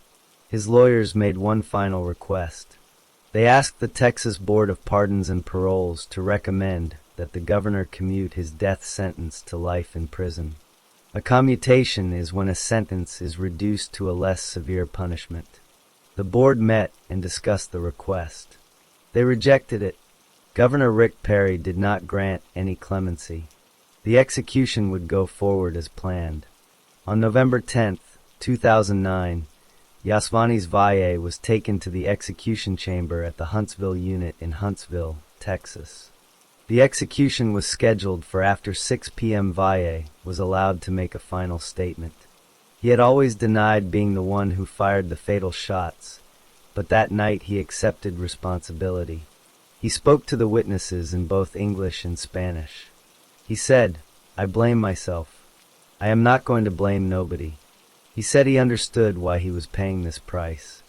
His lawyers made one final request. They asked the Texas Board of Pardons and Paroles to recommend that the governor commute his death sentence to life in prison. A commutation is when a sentence is reduced to a less severe punishment. The board met and discussed the request. They rejected it. Governor Rick Perry did not grant any clemency. The execution would go forward as planned. On November 10, 2009, Yasvanis Valle was taken to the execution chamber at the Huntsville unit in Huntsville, Texas. The execution was scheduled for after 6 p.m. Valle was allowed to make a final statement. He had always denied being the one who fired the fatal shots, but that night he accepted responsibility. He spoke to the witnesses in both English and Spanish. He said, "I blame myself. I am not going to blame nobody." He said he understood why he was paying this price.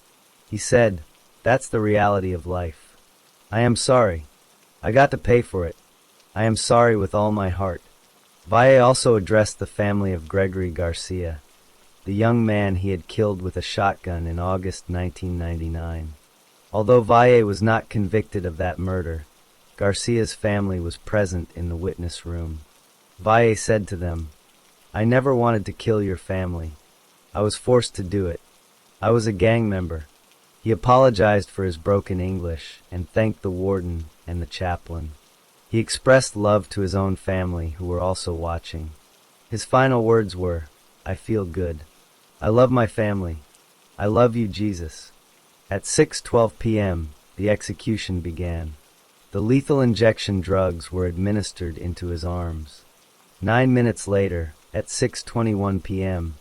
He said, "That's the reality of life. I am sorry. I got to pay for it. I am sorry with all my heart." Valle also addressed the family of Gregory Garcia, the young man he had killed with a shotgun in August 1999. Although Valle was not convicted of that murder, Garcia's family was present in the witness room. Valle said to them, "I never wanted to kill your family. I was forced to do it. I was a gang member." He apologized for his broken English and thanked the warden and the chaplain. He expressed love to his own family who were also watching. His final words were, "I feel good. I love my family. I love you, Jesus." At 6:12 p.m., the execution began. The lethal injection drugs were administered into his arms. 9 minutes later, at 6:21 p.m.,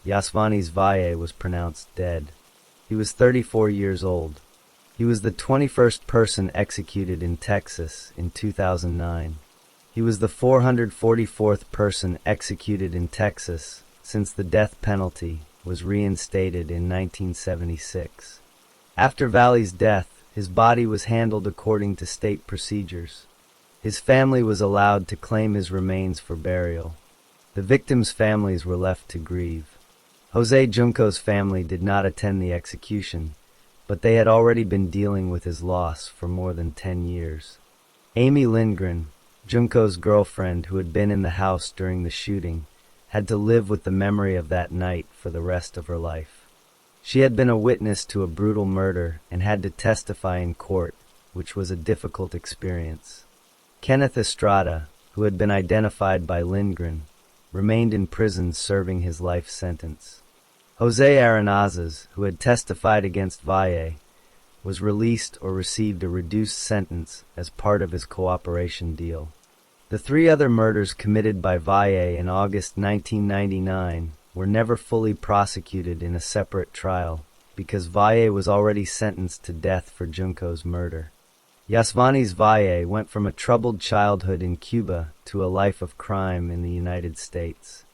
Yasvanis Valle was pronounced dead. He was 34 years old. He was the 21st person executed in Texas in 2009. He was the 444th person executed in Texas since the death penalty was reinstated in 1976. After Valle's death, his body was handled according to state procedures. His family was allowed to claim his remains for burial. The victims' families were left to grieve. Jose Junco's family did not attend the execution, but they had already been dealing with his loss for more than 10 years. Amy Lindgren, Junco's girlfriend who had been in the house during the shooting, had to live with the memory of that night for the rest of her life. She had been a witness to a brutal murder and had to testify in court, which was a difficult experience. Kenneth Estrada, who had been identified by Lindgren, remained in prison serving his life sentence. Jose Arenazes, who had testified against Valle, was released or received a reduced sentence as part of his cooperation deal. The three other murders committed by Valle in August 1999 were never fully prosecuted in a separate trial because Valle was already sentenced to death for Junco's murder. Yasvanis Valle went from a troubled childhood in Cuba to a life of crime in the United States.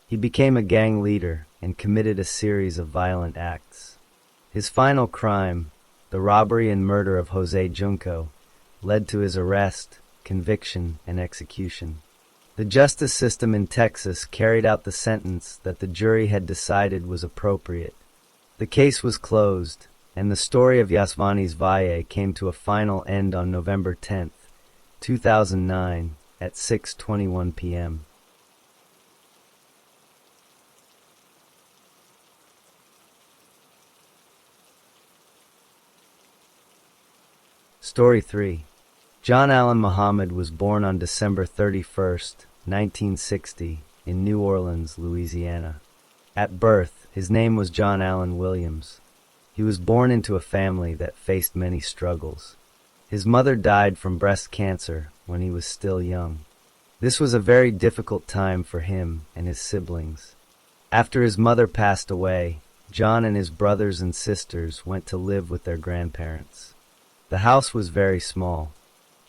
He became a gang leader and committed a series of violent acts. His final crime, the robbery and murder of Jose Junco, led to his arrest, conviction, and execution. The justice system in Texas carried out the sentence that the jury had decided was appropriate. The case was closed, and the story of Yasvanis Valle came to a final end on November 10, 2009, at 6:21 p.m. Story 3. John Allen Muhammad was born on December 31, 1960, in New Orleans, Louisiana. At birth, his name was John Allen Williams. He was born into a family that faced many struggles. His mother died from breast cancer when he was still young. This was a very difficult time for him and his siblings. After his mother passed away, John and his brothers and sisters went to live with their grandparents. The house was very small.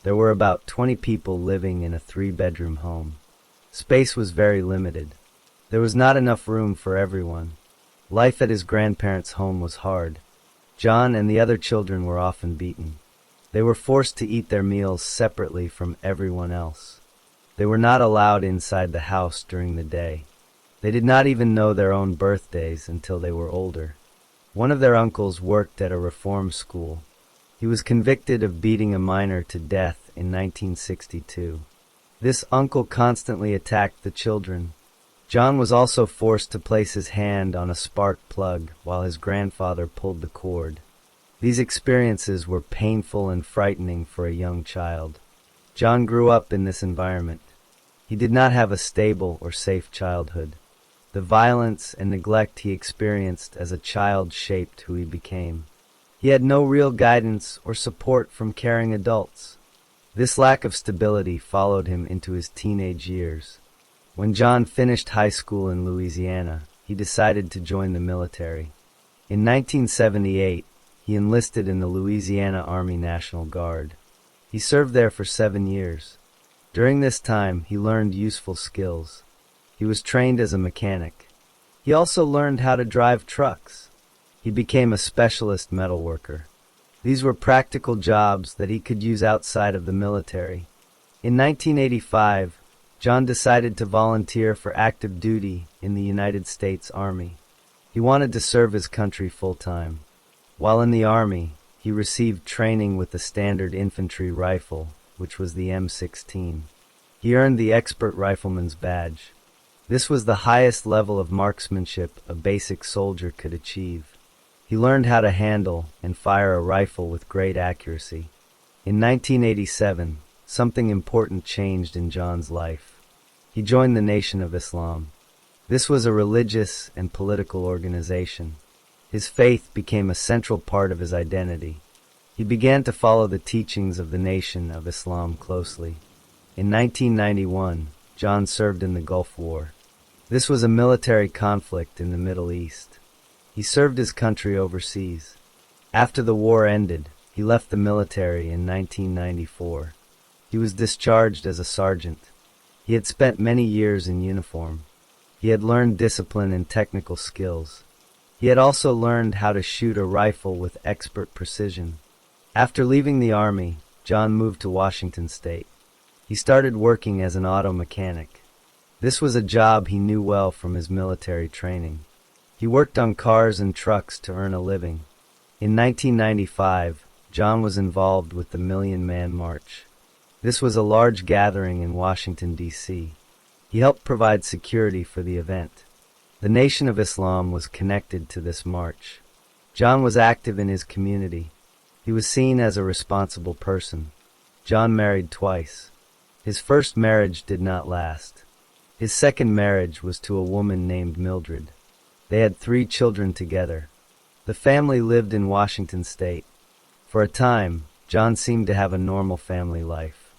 There were about 20 people living in a 3-bedroom home. Space was very limited. There was not enough room for everyone. Life at his grandparents' home was hard. John and the other children were often beaten. They were forced to eat their meals separately from everyone else. They were not allowed inside the house during the day. They did not even know their own birthdays until they were older. One of their uncles worked at a reform school. He was convicted of beating a minor to death in 1962. This uncle constantly attacked the children. John was also forced to place his hand on a spark plug while his grandfather pulled the cord. These experiences were painful and frightening for a young child. John grew up in this environment. He did not have a stable or safe childhood. The violence and neglect he experienced as a child shaped who he became. He had no real guidance or support from caring adults. This lack of stability followed him into his teenage years. When John finished high school in Louisiana, he decided to join the military. In 1978, he enlisted in the Louisiana Army National Guard. He served there for 7 years. During this time, he learned useful skills. He was trained as a mechanic. He also learned how to drive trucks. He became a specialist metal worker. These were practical jobs that he could use outside of the military. In 1985, John decided to volunteer for active duty in the United States Army. He wanted to serve his country full-time. While in the Army, he received training with the standard infantry rifle, which was the M16. He earned the Expert Rifleman's Badge. This was the highest level of marksmanship a basic soldier could achieve. He learned how to handle and fire a rifle with great accuracy. In 1987, something important changed in John's life. He joined the Nation of Islam. This was a religious and political organization. His faith became a central part of his identity. He began to follow the teachings of the Nation of Islam closely. In 1991, John served in the Gulf War. This was a military conflict in the Middle East. He served his country overseas. After the war ended, he left the military in 1994. He was discharged as a sergeant. He had spent many years in uniform. He had learned discipline and technical skills. He had also learned how to shoot a rifle with expert precision. After leaving the Army, John moved to Washington State. He started working as an auto mechanic. This was a job he knew well from his military training. He worked on cars and trucks to earn a living. In 1995, John was involved with the Million Man March. This was a large gathering in Washington, D.C. He helped provide security for the event. The Nation of Islam was connected to this march. John was active in his community. He was seen as a responsible person. John married twice. His first marriage did not last. His second marriage was to a woman named Mildred. They had 3 children together. The family lived in Washington State. For a time, John seemed to have a normal family life.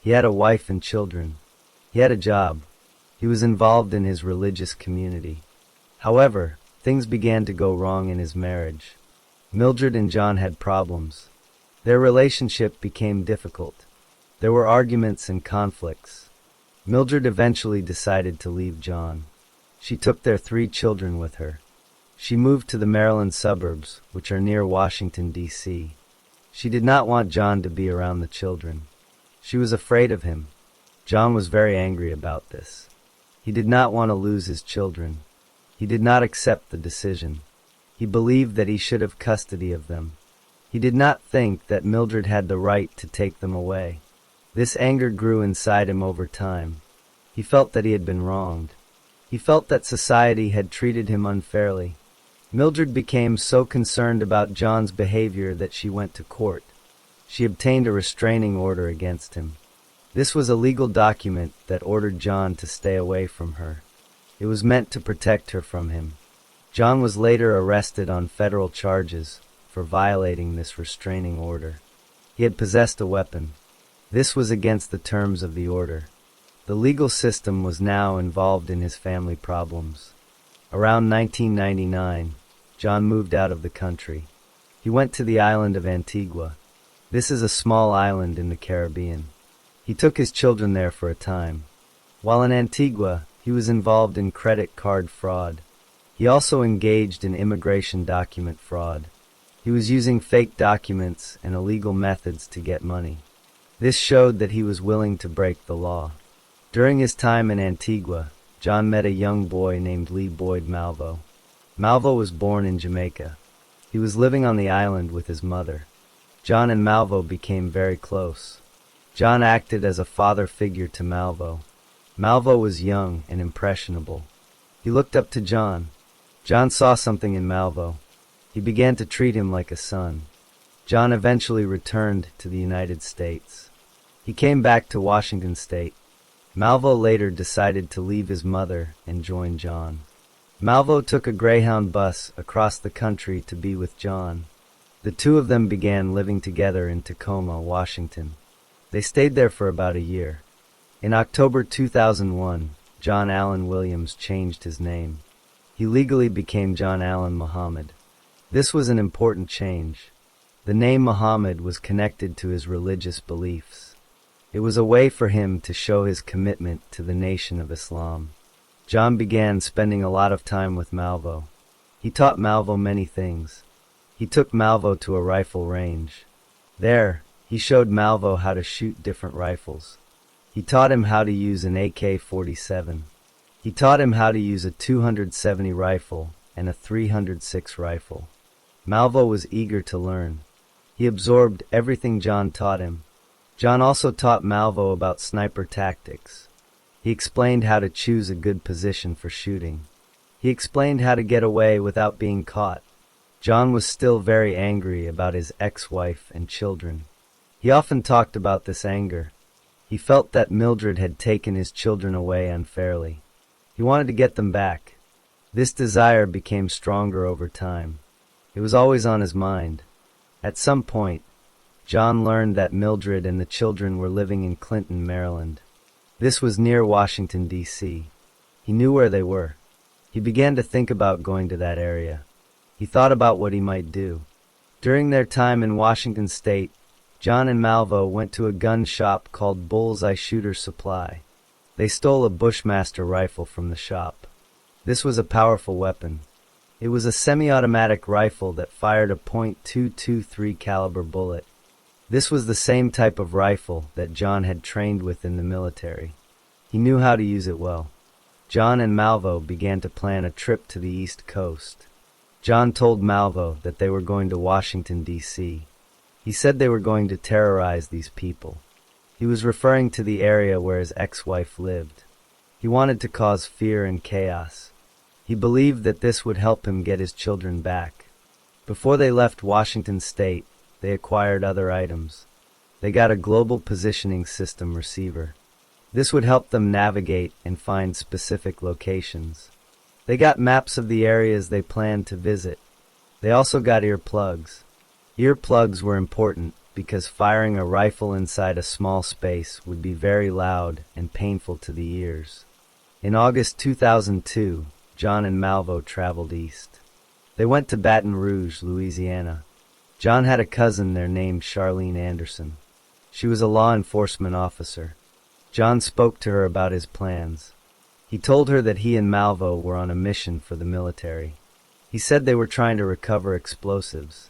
He had a wife and children. He had a job. He was involved in his religious community. However, things began to go wrong in his marriage. Mildred and John had problems. Their relationship became difficult. There were arguments and conflicts. Mildred eventually decided to leave John. She took their 3 children with her. She moved to the Maryland suburbs, which are near Washington, D.C. She did not want John to be around the children. She was afraid of him. John was very angry about this. He did not want to lose his children. He did not accept the decision. He believed that he should have custody of them. He did not think that Mildred had the right to take them away. This anger grew inside him over time. He felt that he had been wronged. He felt that society had treated him unfairly. Mildred became so concerned about John's behavior that she went to court. She obtained a restraining order against him. This was a legal document that ordered John to stay away from her. It was meant to protect her from him. John was later arrested on federal charges for violating this restraining order. He had possessed a weapon. This was against the terms of the order. The legal system was now involved in his family problems. Around 1999, John moved out of the country. He went to the island of Antigua. This is a small island in the Caribbean. He took his children there for a time. While in Antigua, he was involved in credit card fraud. He also engaged in immigration document fraud. He was using fake documents and illegal methods to get money. This showed that he was willing to break the law. During his time in Antigua, John met a young boy named Lee Boyd Malvo. Malvo was born in Jamaica. He was living on the island with his mother. John and Malvo became very close. John acted as a father figure to Malvo. Malvo was young and impressionable. He looked up to John. John saw something in Malvo. He began to treat him like a son. John eventually returned to the United States. He came back to Washington State. Malvo later decided to leave his mother and join John. Malvo took a Greyhound bus across the country to be with John. The 2 of them began living together in Tacoma, Washington. They stayed there for about a year. In October 2001, John Allen Williams changed his name. He legally became John Allen Muhammad. This was an important change. The name Muhammad was connected to his religious beliefs. It was a way for him to show his commitment to the Nation of Islam. John began spending a lot of time with Malvo. He taught Malvo many things. He took Malvo to a rifle range. There, he showed Malvo how to shoot different rifles. He taught him how to use an AK-47. He taught him how to use a 270 rifle and a 306 rifle. Malvo was eager to learn. He absorbed everything John taught him. John also taught Malvo about sniper tactics. He explained how to choose a good position for shooting. He explained how to get away without being caught. John was still very angry about his ex-wife and children. He often talked about this anger. He felt that Mildred had taken his children away unfairly. He wanted to get them back. This desire became stronger over time. It was always on his mind. At some point, John learned that Mildred and the children were living in Clinton, Maryland. This was near Washington, D.C. He knew where they were. He began to think about going to that area. He thought about what he might do. During their time in Washington State, John and Malvo went to a gun shop called Bullseye Shooter Supply. They stole a Bushmaster rifle from the shop. This was a powerful weapon. It was a semi-automatic rifle that fired a .223 caliber bullet. This was the same type of rifle that John had trained with in the military. He knew how to use it well. John and Malvo began to plan a trip to the East Coast. John told Malvo that they were going to Washington, D.C. He said they were going to terrorize these people. He was referring to the area where his ex-wife lived. He wanted to cause fear and chaos. He believed that this would help him get his children back. Before they left Washington State, they acquired other items. They got a global positioning system receiver. This would help them navigate and find specific locations. They got maps of the areas they planned to visit. They also got earplugs. Earplugs were important because firing a rifle inside a small space would be very loud and painful to the ears. In August 2002, John and Malvo traveled east. They went to Baton Rouge, Louisiana. John had a cousin there named Charlene Anderson. She was a law enforcement officer. John spoke to her about his plans. He told her that he and Malvo were on a mission for the military. He said they were trying to recover explosives.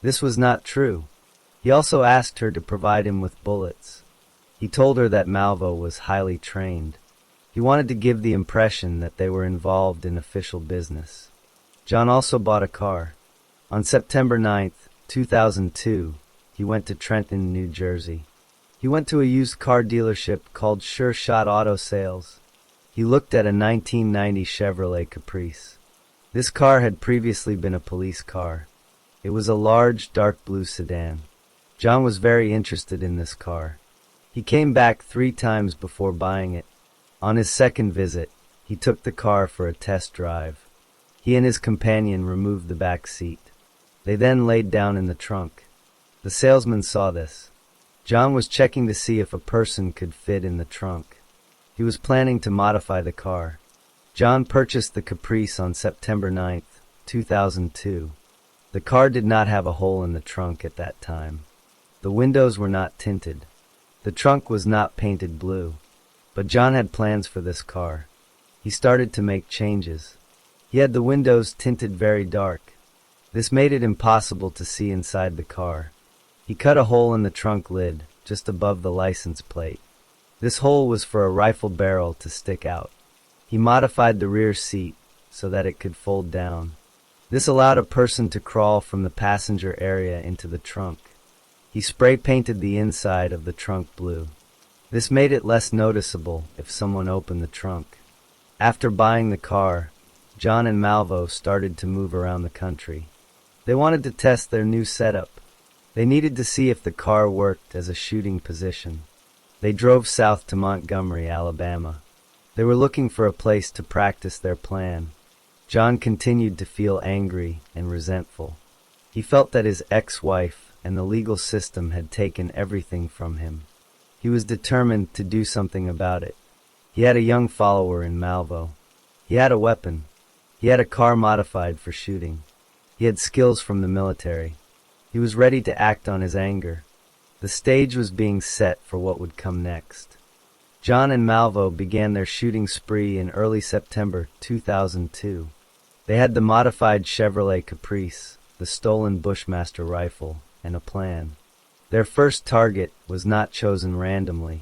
This was not true. He also asked her to provide him with bullets. He told her that Malvo was highly trained. He wanted to give the impression that they were involved in official business. John also bought a car. On September 9th, 2002, he went to Trenton, New Jersey. He went to a used car dealership called Sure Shot Auto Sales. He looked at a 1990 Chevrolet Caprice. This car had previously been a police car. It was a large, dark blue sedan. John was very interested in this car. He came back 3 times before buying it. On his second visit, he took the car for a test drive. He and his companion removed the back seat. They then laid down in the trunk. The salesman saw this. John was checking to see if a person could fit in the trunk. He was planning to modify the car. John purchased the Caprice on September 9th, 2002. The car did not have a hole in the trunk at that time. The windows were not tinted. The trunk was not painted blue. But John had plans for this car. He started to make changes. He had the windows tinted very dark. This made it impossible to see inside the car. He cut a hole in the trunk lid, just above the license plate. This hole was for a rifle barrel to stick out. He modified the rear seat so that it could fold down. This allowed a person to crawl from the passenger area into the trunk. He spray painted the inside of the trunk blue. This made it less noticeable if someone opened the trunk. After buying the car, John and Malvo started to move around the country. They wanted to test their new setup. They needed to see if the car worked as a shooting position. They drove south to Montgomery, Alabama. They were looking for a place to practice their plan. John continued to feel angry and resentful. He felt that his ex-wife and the legal system had taken everything from him. He was determined to do something about it. He had a young follower in Malvo. He had a weapon. He had a car modified for shooting. He had skills from the military. He was ready to act on his anger. The stage was being set for what would come next. John and Malvo began their shooting spree in early September 2002. They had the modified Chevrolet Caprice, the stolen Bushmaster rifle, and a plan. Their first target was not chosen randomly.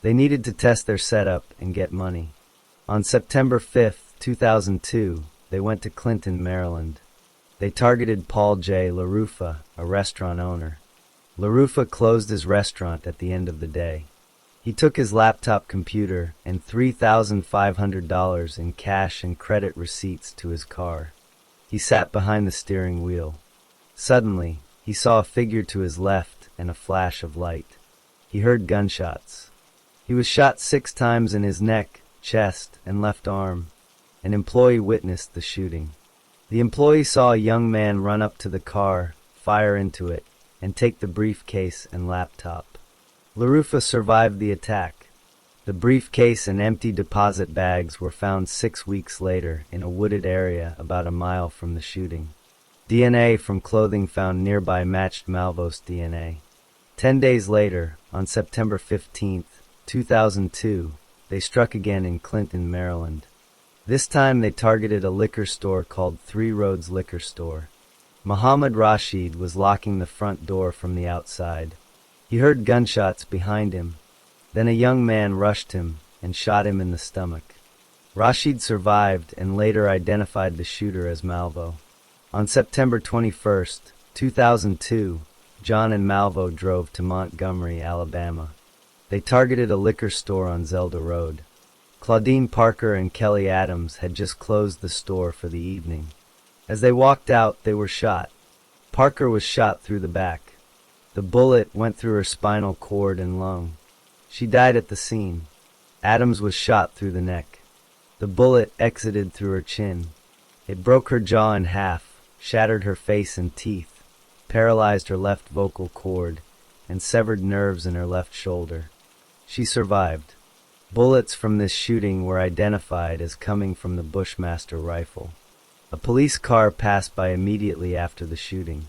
They needed to test their setup and get money. On September 5th, 2002, they went to Clinton, Maryland. They targeted Paul J. LaRufa, a restaurant owner. LaRufa closed his restaurant at the end of the day. He took his laptop computer and $3,500 in cash and credit receipts to his car. He sat behind the steering wheel. Suddenly, he saw a figure to his left and a flash of light. He heard gunshots. He was shot 6 times in his neck, chest, and left arm. An employee witnessed the shooting. The employee saw a young man run up to the car, fire into it, and take the briefcase and laptop. LaRufa survived the attack. The briefcase and empty deposit bags were found 6 weeks later in a wooded area about a mile from the shooting. DNA from clothing found nearby matched Malvo's DNA. 10 days later, on September 15th, 2002, they struck again in Clinton, Maryland. This time they targeted a liquor store called Three Roads Liquor Store. Muhammad Rashid was locking the front door from the outside. He heard gunshots behind him. Then a young man rushed him and shot him in the stomach. Rashid survived and later identified the shooter as Malvo. On September 21st, 2002, John and Malvo drove to Montgomery, Alabama. They targeted a liquor store on Zelda Road. Claudine Parker and Kelly Adams had just closed the store for the evening. As they walked out, they were shot. Parker was shot through the back. The bullet went through her spinal cord and lung. She died at the scene. Adams was shot through the neck. The bullet exited through her chin. It broke her jaw in half, shattered her face and teeth, paralyzed her left vocal cord, and severed nerves in her left shoulder. She survived. Bullets from this shooting were identified as coming from the Bushmaster rifle. A police car passed by immediately after the shooting.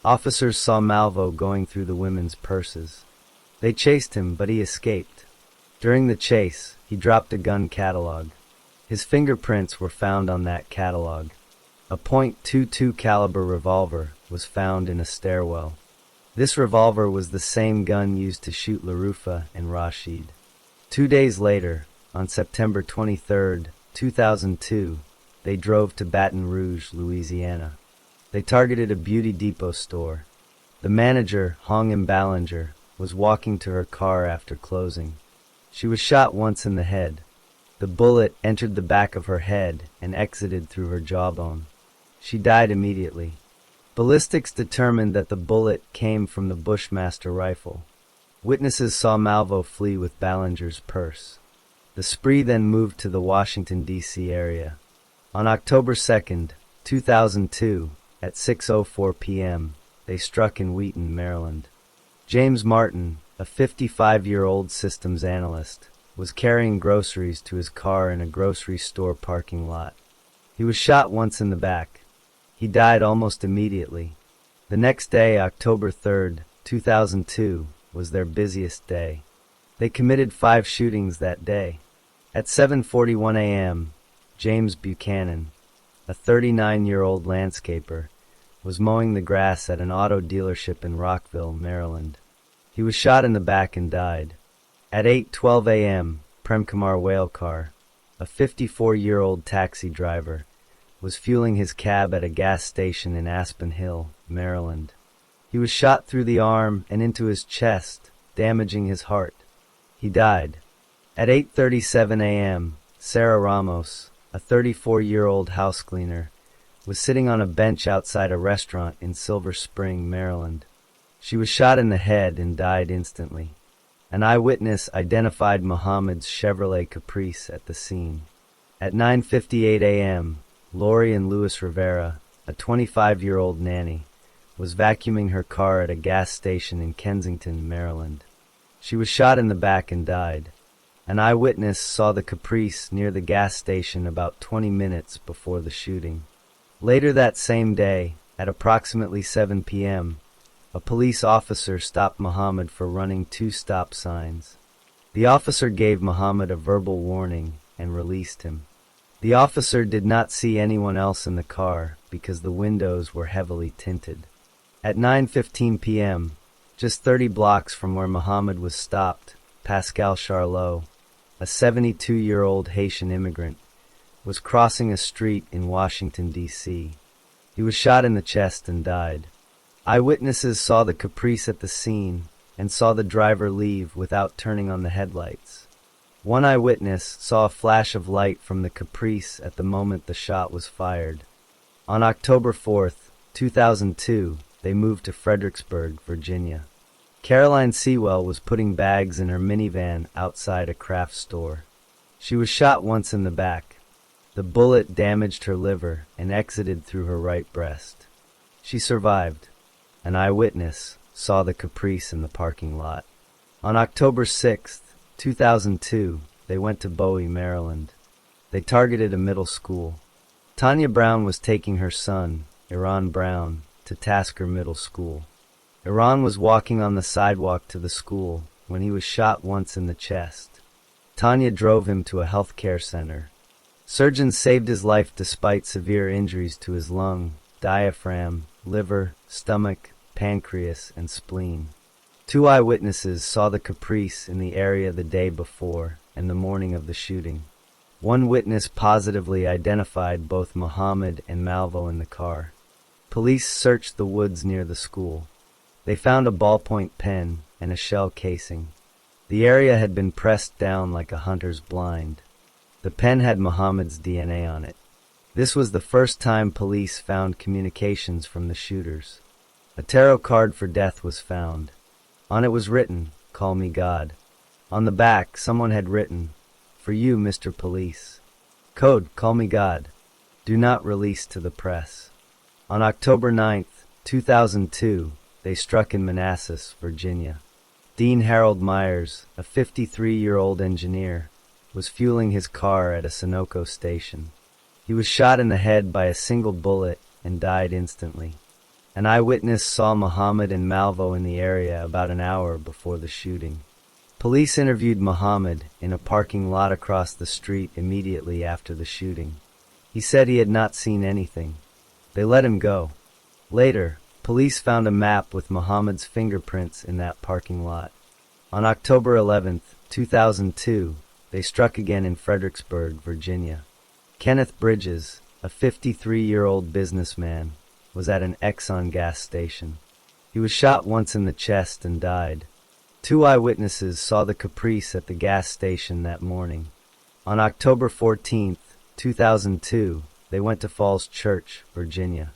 Officers saw Malvo going through the women's purses. They chased him, but he escaped. During the chase, he dropped a gun catalog. His fingerprints were found on that catalog. A .22 caliber revolver was found in a stairwell. This revolver was the same gun used to shoot LaRufa and Rashid. 2 days later, on September 23, 2002, they drove to Baton Rouge, Louisiana. They targeted a Beauty Depot store. The manager, Hong M. Ballinger, was walking to her car after closing. She was shot once in the head. The bullet entered the back of her head and exited through her jawbone. She died immediately. Ballistics determined that the bullet came from the Bushmaster rifle. Witnesses saw Malvo flee with Ballinger's purse. The spree then moved to the Washington, D.C. area. On October 2, 2002, at 6:04 p.m., they struck in Wheaton, Maryland. James Martin, a 55-year-old systems analyst, was carrying groceries to his car in a grocery store parking lot. He was shot once in the back. He died almost immediately. The next day, October 3, 2002, was their busiest day. They committed 5 shootings that day. At 7:41 a.m., James Buchanan, a 39-year-old landscaper, was mowing the grass at an auto dealership in Rockville, Maryland. He was shot in the back and died. At 8:12 a.m., Prem Kumar Walekar, a 54-year-old taxi driver, was fueling his cab at a gas station in Aspen Hill, Maryland. He was shot through the arm and into his chest, damaging his heart. He died. At 8:37 a.m., Sarah Ramos, a 34-year-old house cleaner, was sitting on a bench outside a restaurant in Silver Spring, Maryland. She was shot in the head and died instantly. An eyewitness identified Muhammad's Chevrolet Caprice at the scene. At 9:58 a.m., Lori and Louis Rivera, a 25-year-old nanny, was vacuuming her car at a gas station in Kensington, Maryland. She was shot in the back and died. An eyewitness saw the Caprice near the gas station about 20 minutes before the shooting. Later that same day, at approximately 7 p.m., a police officer stopped Muhammad for running 2 stop signs. The officer gave Muhammad a verbal warning and released him. The officer did not see anyone else in the car because the windows were heavily tinted. At 9:15 p.m., just 30 blocks from where Muhammad was stopped, Pascal Charlot, a 72-year-old Haitian immigrant, was crossing a street in Washington, D.C. He was shot in the chest and died. Eyewitnesses saw the Caprice at the scene and saw the driver leave without turning on the headlights. One eyewitness saw a flash of light from the Caprice at the moment the shot was fired. On October 4, 2002, they moved to Fredericksburg, Virginia. Caroline Sewell was putting bags in her minivan outside a craft store. She was shot once in the back. The bullet damaged her liver and exited through her right breast. She survived. An eyewitness saw the Caprice in the parking lot. On October 6, 2002, they went to Bowie, Maryland. They targeted a middle school. Tanya Brown was taking her son, Iran Brown, to Tasker Middle School. Iran was walking on the sidewalk to the school when he was shot once in the chest. Tanya drove him to a health care center. Surgeons saved his life despite severe injuries to his lung, diaphragm, liver, stomach, pancreas, and spleen. 2 eyewitnesses saw the Caprice in the area the day before and the morning of the shooting. One witness positively identified both Muhammad and Malvo in the car. Police searched the woods near the school. They found a ballpoint pen and a shell casing. The area had been pressed down like a hunter's blind. The pen had Muhammad's DNA on it. This was the first time police found communications from the shooters. A tarot card for death was found. On it was written, "Call me God." On the back, someone had written, "For you, Mr. Police." Code, "Call me God. Do not release to the press." On October 9th, 2002, they struck in Manassas, Virginia. Dean Harold Myers, a 53-year-old engineer, was fueling his car at a Sunoco station. He was shot in the head by a single bullet and died instantly. An eyewitness saw Muhammad and Malvo in the area about an hour before the shooting. Police interviewed Muhammad in a parking lot across the street immediately after the shooting. He said he had not seen anything. They let him go. Later, police found a map with Muhammad's fingerprints in that parking lot. On October 11th, 2002, they struck again in Fredericksburg, Virginia. Kenneth Bridges, a 53-year-old businessman, was at an Exxon gas station. He was shot once in the chest and died. 2 eyewitnesses saw the Caprice at the gas station that morning. On October 14th, 2002, they went to Falls Church, Virginia.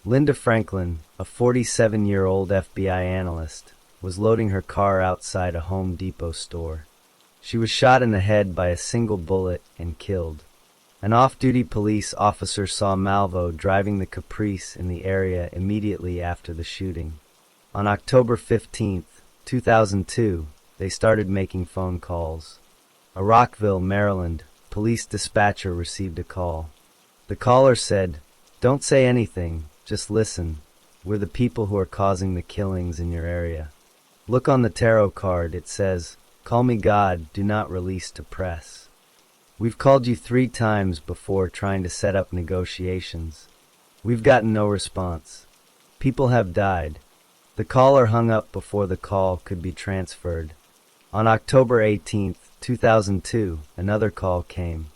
Linda Franklin, a 47-year-old FBI analyst, was loading her car outside a Home Depot store. She was shot in the head by a single bullet and killed. An off-duty police officer saw Malvo driving the Caprice in the area immediately after the shooting. On October 15th, 2002, they started making phone calls. A Rockville, Maryland, police dispatcher received a call. The caller said, "Don't say anything, just listen. We're the people who are causing the killings in your area. Look on the tarot card, it says, 'Call me God, do not release to press.' We've called you 3 times before trying to set up negotiations. We've gotten no response. People have died." The caller hung up before the call could be transferred. On October 18th, 2002, another call came.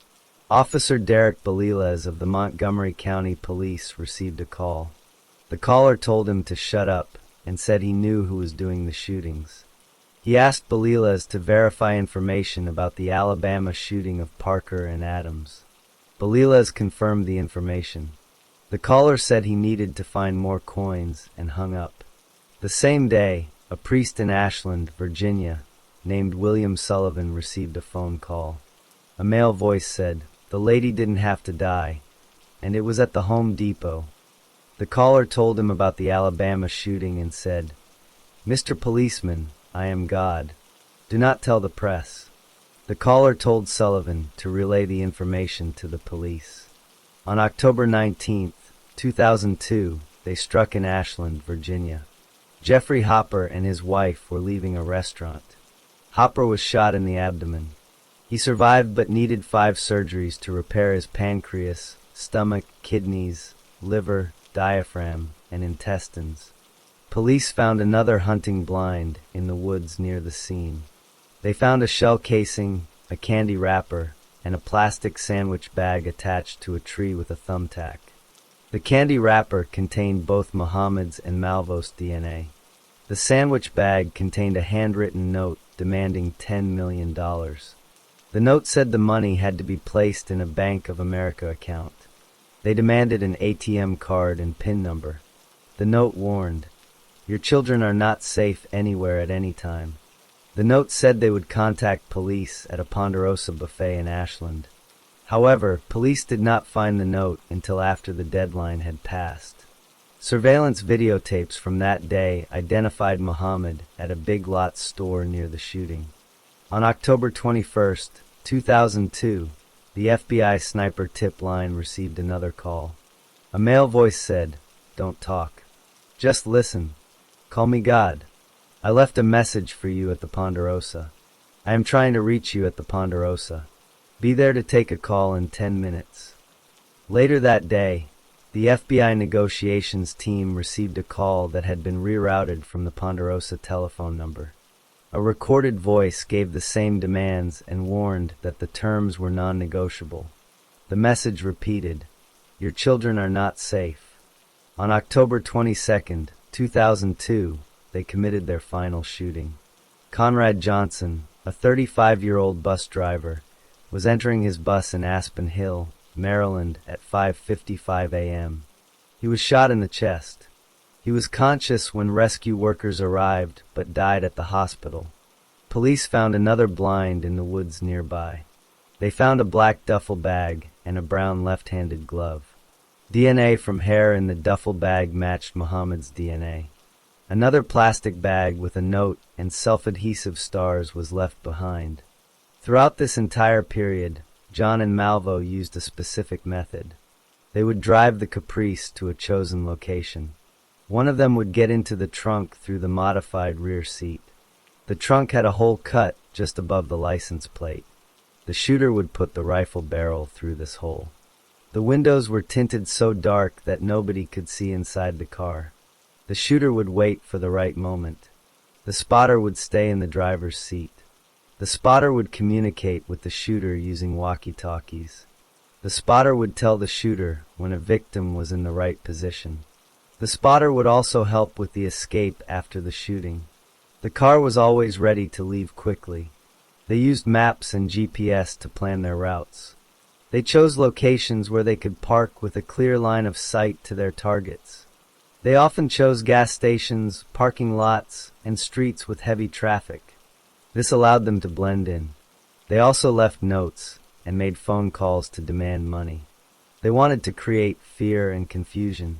Officer Derek Beliles of the Montgomery County Police received a call. The caller told him to shut up and said he knew who was doing the shootings. He asked Beliles to verify information about the Alabama shooting of Parker and Adams. Beliles confirmed the information. The caller said he needed to find more coins and hung up. The same day, a priest in Ashland, Virginia, named William Sullivan received a phone call. A male voice said, "The lady didn't have to die, and it was at the Home Depot." The caller told him about the Alabama shooting and said, "Mr. Policeman, I am God. Do not tell the press." The caller told Sullivan to relay the information to the police. On October 19th, 2002, they struck in Ashland, Virginia. Jeffrey Hopper and his wife were leaving a restaurant. Hopper was shot in the abdomen. He survived but needed 5 surgeries to repair his pancreas, stomach, kidneys, liver, diaphragm, and intestines. Police found another hunting blind in the woods near the scene. They found a shell casing, a candy wrapper, and a plastic sandwich bag attached to a tree with a thumbtack. The candy wrapper contained both Muhammad's and Malvo's DNA. The sandwich bag contained a handwritten note demanding $10 million. The note said the money had to be placed in a Bank of America account. They demanded an ATM card and PIN number. The note warned, "Your children are not safe anywhere at any time." The note said they would contact police at a Ponderosa buffet in Ashland. However, police did not find the note until after the deadline had passed. Surveillance videotapes from that day identified Muhammad at a Big Lots store near the shooting. On October 21st, 2002, the FBI sniper tip line received another call. A male voice said, "Don't talk. Just listen. Call me God. I left a message for you at the Ponderosa. I am trying to reach you at the Ponderosa. Be there to take a call in 10 minutes. Later that day, the FBI negotiations team received a call that had been rerouted from the Ponderosa telephone number. A recorded voice gave the same demands and warned that the terms were non-negotiable. The message repeated, "Your children are not safe." On October 22nd, 2002, they committed their final shooting. Conrad Johnson, a 35-year-old bus driver, was entering his bus in Aspen Hill, Maryland at 5:55 a.m. He was shot in the chest. He was conscious when rescue workers arrived, but died at the hospital. Police found another blind in the woods nearby. They found a black duffel bag and a brown left-handed glove. DNA from hair in the duffel bag matched Muhammad's DNA. Another plastic bag with a note and self-adhesive stars was left behind. Throughout this entire period, John and Malvo used a specific method. They would drive the Caprice to a chosen location. One of them would get into the trunk through the modified rear seat. The trunk had a hole cut just above the license plate. The shooter would put the rifle barrel through this hole. The windows were tinted so dark that nobody could see inside the car. The shooter would wait for the right moment. The spotter would stay in the driver's seat. The spotter would communicate with the shooter using walkie-talkies. The spotter would tell the shooter when a victim was in the right position. The spotter would also help with the escape after the shooting. The car was always ready to leave quickly. They used maps and GPS to plan their routes. They chose locations where they could park with a clear line of sight to their targets. They often chose gas stations, parking lots, and streets with heavy traffic. This allowed them to blend in. They also left notes and made phone calls to demand money. They wanted to create fear and confusion.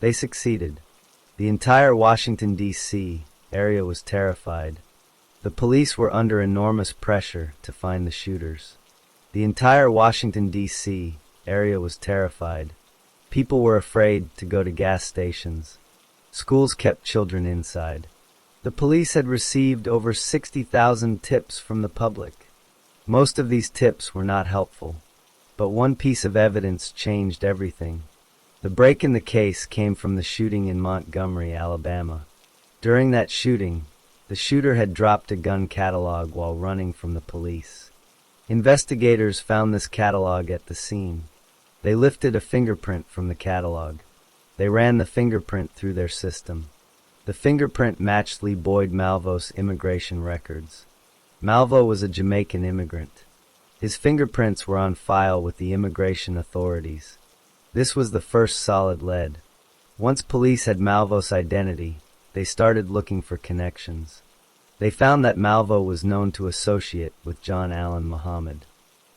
They succeeded. The entire Washington, D.C. area was terrified. The police were under enormous pressure to find the shooters. The entire Washington, D.C. area was terrified. People were afraid to go to gas stations. Schools kept children inside. The police had received over 60,000 tips from the public. Most of these tips were not helpful, but one piece of evidence changed everything. The break in the case came from the shooting in Montgomery, Alabama. During that shooting, the shooter had dropped a gun catalog while running from the police. Investigators found this catalog at the scene. They lifted a fingerprint from the catalog. They ran the fingerprint through their system. The fingerprint matched Lee Boyd Malvo's immigration records. Malvo was a Jamaican immigrant. His fingerprints were on file with the immigration authorities. This was the first solid lead. Once police had Malvo's identity, they started looking for connections. They found that Malvo was known to associate with John Allen Muhammad.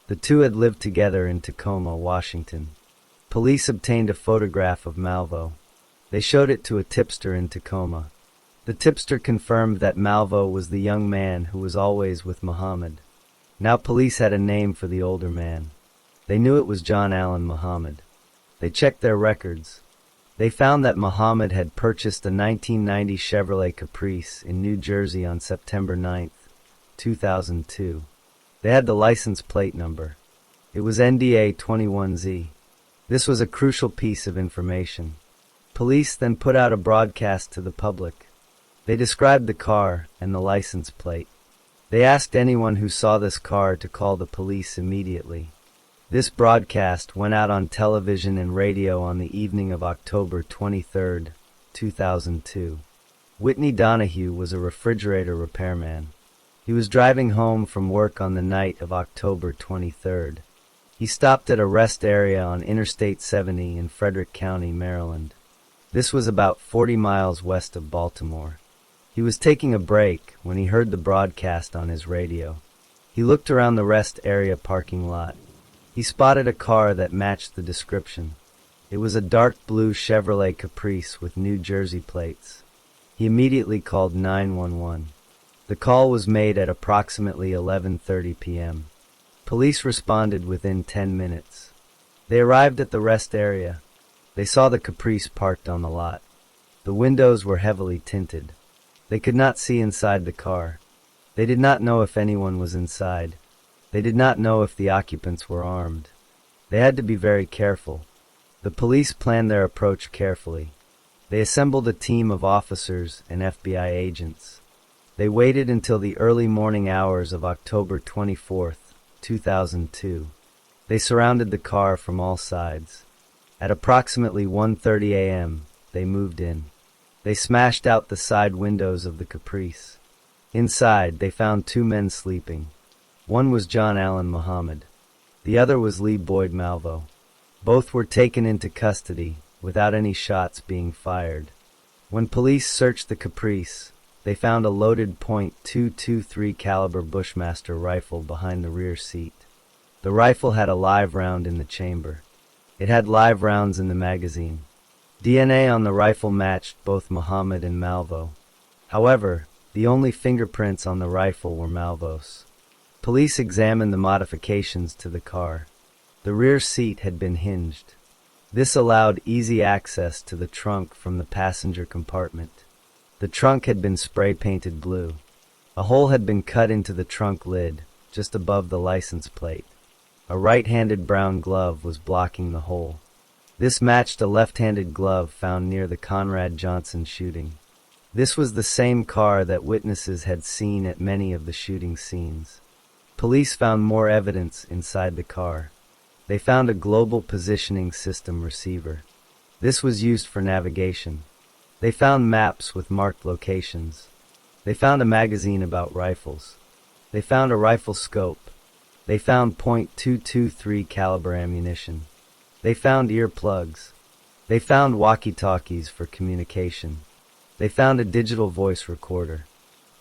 The two had lived together in Tacoma, Washington. Police obtained a photograph of Malvo. They showed it to a tipster in Tacoma. The tipster confirmed that Malvo was the young man who was always with Muhammad. Now police had a name for the older man. They knew it was John Allen Muhammad. They checked their records. They found that Muhammad had purchased a 1990 Chevrolet Caprice in New Jersey on September 9, 2002. They had the license plate number. It was NDA 21Z. This was a crucial piece of information. Police then put out a broadcast to the public. They described the car and the license plate. They asked anyone who saw this car to call the police immediately. This broadcast went out on television and radio on the evening of October 23, 2002. Whitney Donahue was a refrigerator repairman. He was driving home from work on the night of October 23rd. He stopped at a rest area on Interstate 70 in Frederick County, Maryland. This was about 40 miles west of Baltimore. He was taking a break when he heard the broadcast on his radio. He looked around the rest area parking lot. He spotted a car that matched the description. It was a dark blue Chevrolet Caprice with New Jersey plates. He immediately called 911. The call was made at approximately 11:30 p.m. Police responded within 10 minutes. They arrived at the rest area. They saw the Caprice parked on the lot. The windows were heavily tinted. They could not see inside the car. They did not know if anyone was inside. They did not know if the occupants were armed. They had to be very careful. The police planned their approach carefully. They assembled a team of officers and FBI agents. They waited until the early morning hours of October 24, 2002. They surrounded the car from all sides. At approximately 1:30 a.m., they moved in. They smashed out the side windows of the Caprice. Inside, they found two men sleeping. One was John Allen Muhammad. The other was Lee Boyd Malvo. Both were taken into custody without any shots being fired. When police searched the Caprice, they found a loaded .223 caliber Bushmaster rifle behind the rear seat. The rifle had a live round in the chamber. It had live rounds in the magazine. DNA on the rifle matched both Muhammad and Malvo. However, the only fingerprints on the rifle were Malvo's. Police examined the modifications to the car. The rear seat had been hinged. This allowed easy access to the trunk from the passenger compartment. The trunk had been spray-painted blue. A hole had been cut into the trunk lid, just above the license plate. A right-handed brown glove was blocking the hole. This matched a left-handed glove found near the Conrad Johnson shooting. This was the same car that witnesses had seen at many of the shooting scenes. Police found more evidence inside the car. They found a global positioning system receiver. This was used for navigation. They found maps with marked locations. They found a magazine about rifles. They found a rifle scope. They found .223 caliber ammunition. They found earplugs. They found walkie-talkies for communication. They found a digital voice recorder.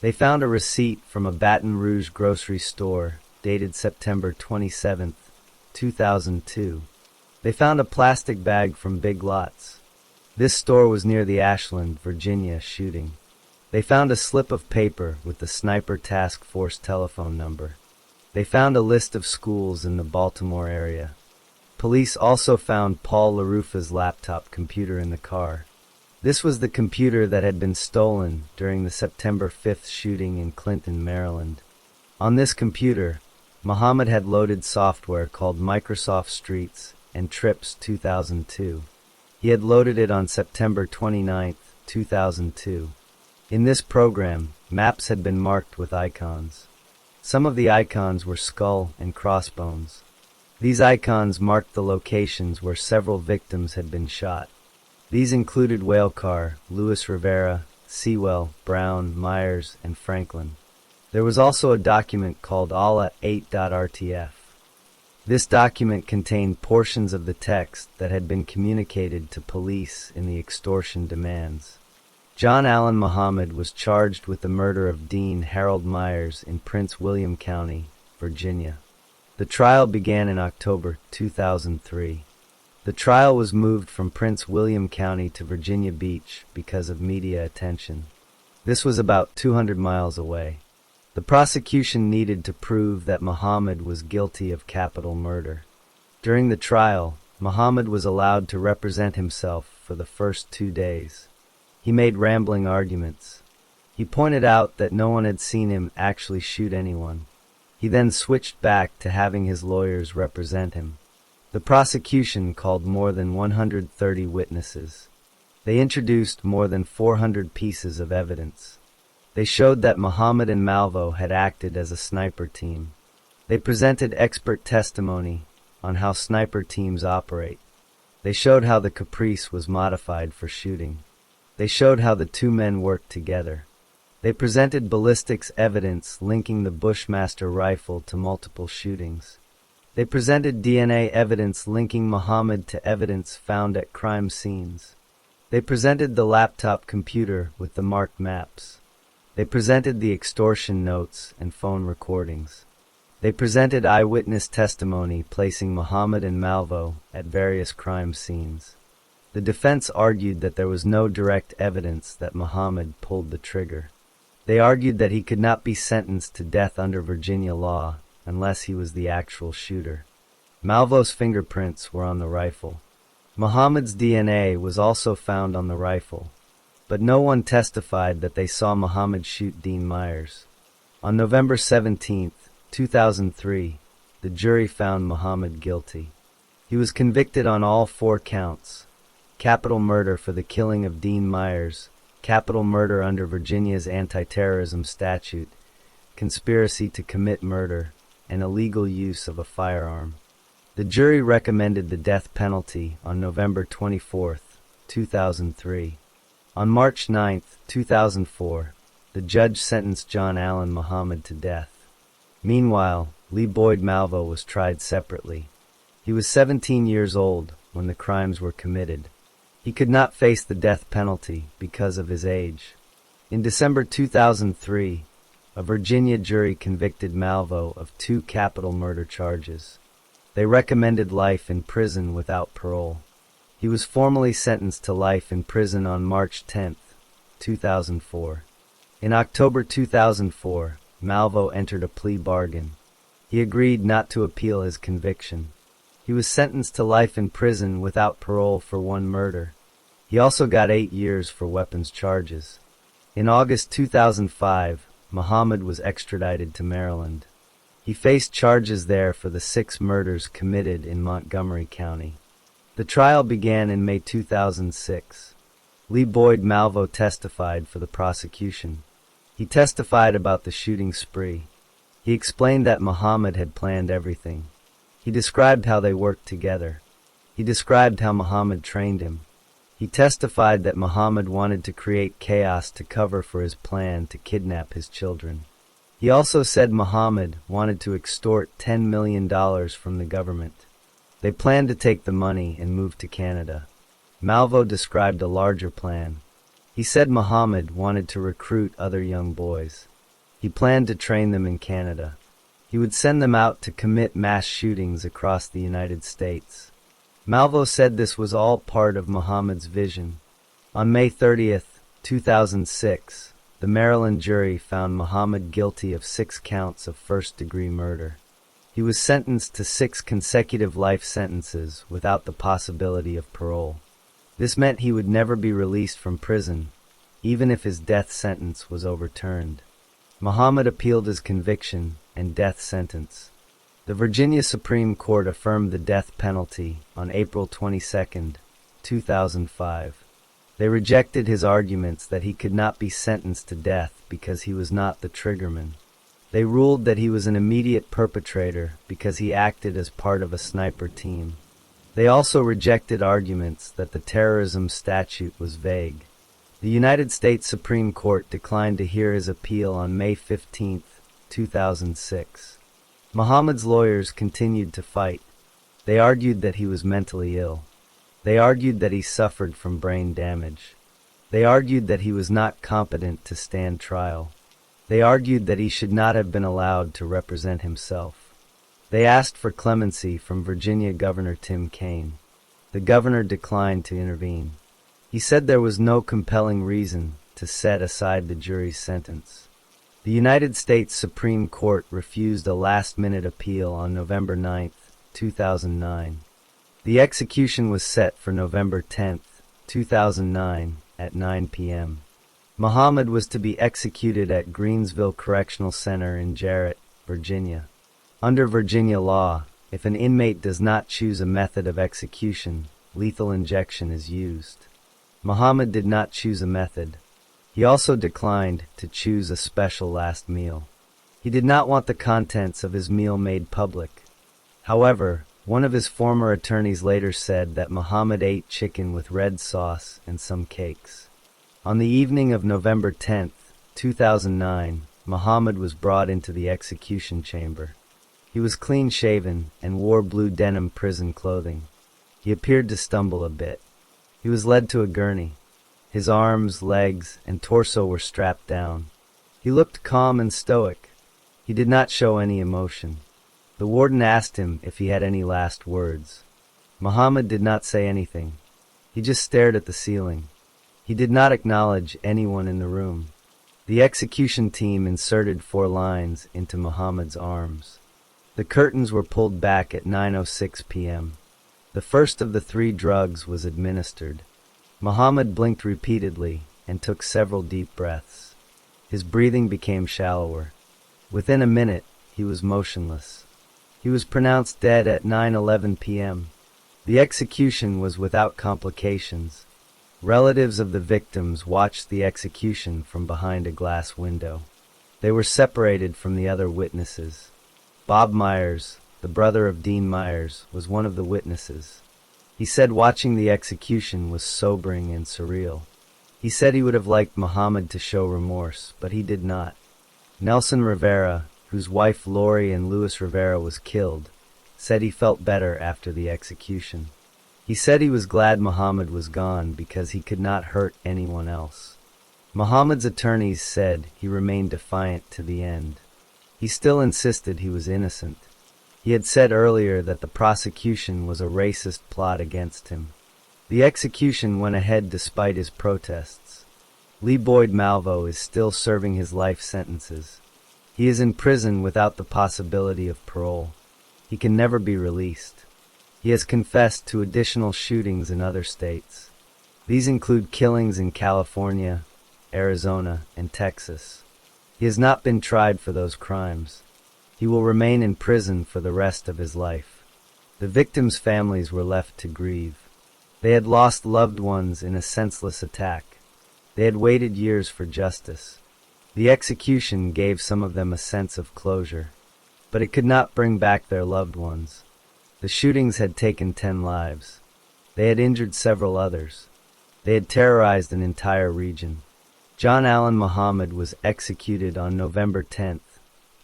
They found a receipt from a Baton Rouge grocery store dated September 27, 2002. They found a plastic bag from Big Lots. This store was near the Ashland, Virginia shooting. They found a slip of paper with the Sniper Task Force telephone number. They found a list of schools in the Baltimore area. Police also found Paul LaRufa's laptop computer in the car. This was the computer that had been stolen during the September 5th shooting in Clinton, Maryland. On this computer, Muhammad had loaded software called Microsoft Streets and Trips 2002. He had loaded it on September 29, 2002. In this program, maps had been marked with icons. Some of the icons were skull and crossbones. These icons marked the locations where several victims had been shot. These included Whalecar, Lewis Rivera, Sewell, Brown, Myers, and Franklin. There was also a document called ALA 8.rtf. This document contained portions of the text that had been communicated to police in the extortion demands. John Allen Muhammad was charged with the murder of Dean Harold Myers in Prince William County, Virginia. The trial began in October 2003. The trial was moved from Prince William County to Virginia Beach because of media attention. This was about 200 miles away. The prosecution needed to prove that Muhammad was guilty of capital murder. During the trial, Muhammad was allowed to represent himself for the first 2 days. He made rambling arguments. He pointed out that no one had seen him actually shoot anyone. He then switched back to having his lawyers represent him. The prosecution called more than 130 witnesses. They introduced more than 400 pieces of evidence. They showed that Muhammad and Malvo had acted as a sniper team. They presented expert testimony on how sniper teams operate. They showed how the Caprice was modified for shooting. They showed how the two men worked together. They presented ballistics evidence linking the Bushmaster rifle to multiple shootings. They presented DNA evidence linking Muhammad to evidence found at crime scenes. They presented the laptop computer with the marked maps. They presented the extortion notes and phone recordings. They presented eyewitness testimony placing Muhammad and Malvo at various crime scenes. The defense argued that there was no direct evidence that Muhammad pulled the trigger. They argued that he could not be sentenced to death under Virginia law unless he was the actual shooter. Malvo's fingerprints were on the rifle. Muhammad's DNA was also found on the rifle, but no one testified that they saw Muhammad shoot Dean Myers. On November 17, 2003, the jury found Muhammad guilty. He was convicted on all 4 counts: capital murder for the killing of Dean Myers, capital murder under Virginia's anti-terrorism statute, conspiracy to commit murder, and illegal use of a firearm. The jury recommended the death penalty on November 24, 2003. On March 9, 2004, the judge sentenced John Allen Muhammad to death. Meanwhile, Lee Boyd Malvo was tried separately. He was 17 years old when the crimes were committed. He could not face the death penalty because of his age. In December 2003, a Virginia jury convicted Malvo of 2 capital murder charges. They recommended life in prison without parole. He was formally sentenced to life in prison on March 10, 2004. In October 2004, Malvo entered a plea bargain. He agreed not to appeal his conviction. He was sentenced to life in prison without parole for 1 murder. He also got 8 years for weapons charges. In August 2005, Muhammad was extradited to Maryland. He faced charges there for the 6 murders committed in Montgomery County. The trial began in May 2006. Lee Boyd Malvo testified for the prosecution. He testified about the shooting spree. He explained that Muhammad had planned everything. He described how they worked together. He described how Muhammad trained him. He testified that Muhammad wanted to create chaos to cover for his plan to kidnap his children. He also said Muhammad wanted to extort $10 million from the government. They planned to take the money and move to Canada. Malvo described a larger plan. He said Muhammad wanted to recruit other young boys. He planned to train them in Canada. He would send them out to commit mass shootings across the United States. Malvo said this was all part of Muhammad's vision. On May 30, 2006, the Maryland jury found Muhammad guilty of 6 counts of first-degree murder. He was sentenced to 6 consecutive life sentences without the possibility of parole. This meant he would never be released from prison, even if his death sentence was overturned. Muhammad appealed his conviction and death sentence. The Virginia Supreme Court affirmed the death penalty on April 22, 2005. They rejected his arguments that he could not be sentenced to death because he was not the triggerman. They ruled that he was an immediate perpetrator because he acted as part of a sniper team. They also rejected arguments that the terrorism statute was vague. The United States Supreme Court declined to hear his appeal on May 15, 2006. Muhammad's lawyers continued to fight. They argued that he was mentally ill. They argued that he suffered from brain damage. They argued that he was not competent to stand trial. They argued that he should not have been allowed to represent himself. They asked for clemency from Virginia Governor Tim Kaine. The governor declined to intervene. He said there was no compelling reason to set aside the jury's sentence. The United States Supreme Court refused a last-minute appeal on November 9, 2009. The execution was set for November 10, 2009 at 9 p.m. Muhammad was to be executed at Greensville Correctional Center in Jarrett, Virginia. Under Virginia law, if an inmate does not choose a method of execution, lethal injection is used. Muhammad did not choose a method. He also declined to choose a special last meal. He did not want the contents of his meal made public. However, one of his former attorneys later said that Muhammad ate chicken with red sauce and some cakes. On the evening of November 10, 2009, Muhammad was brought into the execution chamber. He was clean-shaven and wore blue denim prison clothing. He appeared to stumble a bit. He was led to a gurney. His arms, legs, and torso were strapped down. He looked calm and stoic. He did not show any emotion. The warden asked him if he had any last words. Muhammad did not say anything. He just stared at the ceiling. He did not acknowledge anyone in the room. The execution team inserted 4 lines into Muhammad's arms. The curtains were pulled back at 9:06 p.m. The first of the 3 drugs was administered. Muhammad blinked repeatedly and took several deep breaths. His breathing became shallower. Within a minute, he was motionless. He was pronounced dead at 9:11 p.m. The execution was without complications. Relatives of the victims watched the execution from behind a glass window. They were separated from the other witnesses. Bob Myers, the brother of Dean Myers, was one of the witnesses. He said watching the execution was sobering and surreal. He said he would have liked Muhammad to show remorse, but he did not. Nelson Rivera, whose wife Lori and Louis Rivera was killed, said he felt better after the execution. He said he was glad Muhammad was gone because he could not hurt anyone else. Muhammad's attorneys said he remained defiant to the end. He still insisted he was innocent. He had said earlier that the prosecution was a racist plot against him. The execution went ahead despite his protests. Lee Boyd Malvo is still serving his life sentences. He is in prison without the possibility of parole. He can never be released. He has confessed to additional shootings in other states. These include killings in California, Arizona, and Texas. He has not been tried for those crimes. He will remain in prison for the rest of his life. The victims' families were left to grieve. They had lost loved ones in a senseless attack. They had waited years for justice. The execution gave some of them a sense of closure, but it could not bring back their loved ones. The shootings had taken 10 lives. They had injured several others. They had terrorized an entire region. John Allen Muhammad was executed on November 10,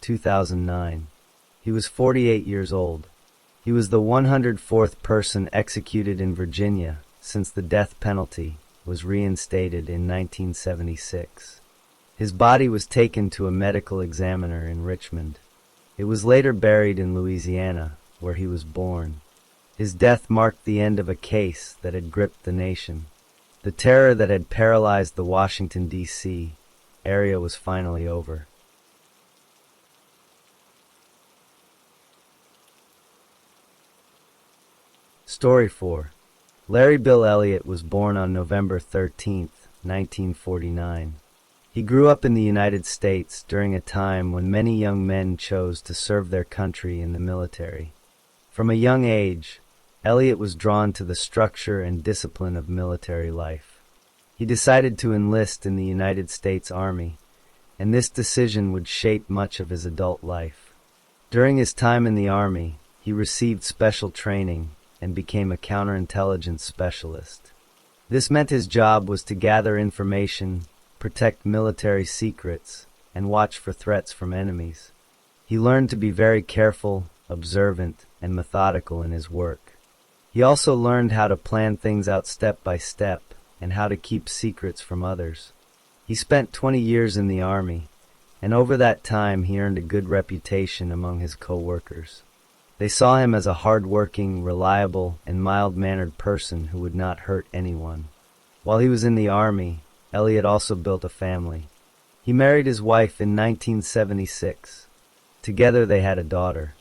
2009. He was 48 years old. He was the 104th person executed in Virginia since the death penalty was reinstated in 1976. His body was taken to a medical examiner in Richmond. It was later buried in Louisiana, where he was born. His death marked the end of a case that had gripped the nation. The terror that had paralyzed the Washington, D.C. area was finally over. Story 4. Larry Bill Elliott was born on November 13, 1949. He grew up in the United States during a time when many young men chose to serve their country in the military. From a young age, Elliott was drawn to the structure and discipline of military life. He decided to enlist in the United States Army, and this decision would shape much of his adult life. During his time in the Army, he received special training and became a counterintelligence specialist. This meant his job was to gather information, protect military secrets, and watch for threats from enemies. He learned to be very careful, observant, and methodical in his work. He also learned how to plan things out step by step and how to keep secrets from others. He spent 20 years in the Army, and over that time he earned a good reputation among his co-workers. They saw him as a hard-working, reliable, and mild-mannered person who would not hurt anyone. While he was in the Army, Elliott also built a family. He married his wife in 1976. Together they had a daughter.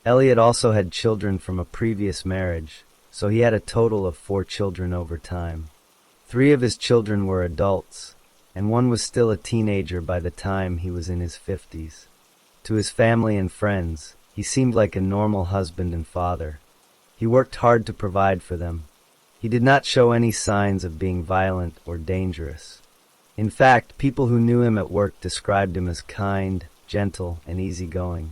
Elliott also had children from a previous marriage, so he had a total of 4 children over time. 3 of his children were adults, and one was still a teenager by the time he was in his 50s. To his family and friends, he seemed like a normal husband and father. He worked hard to provide for them. He did not show any signs of being violent or dangerous. In fact, people who knew him at work described him as kind, gentle, and easygoing.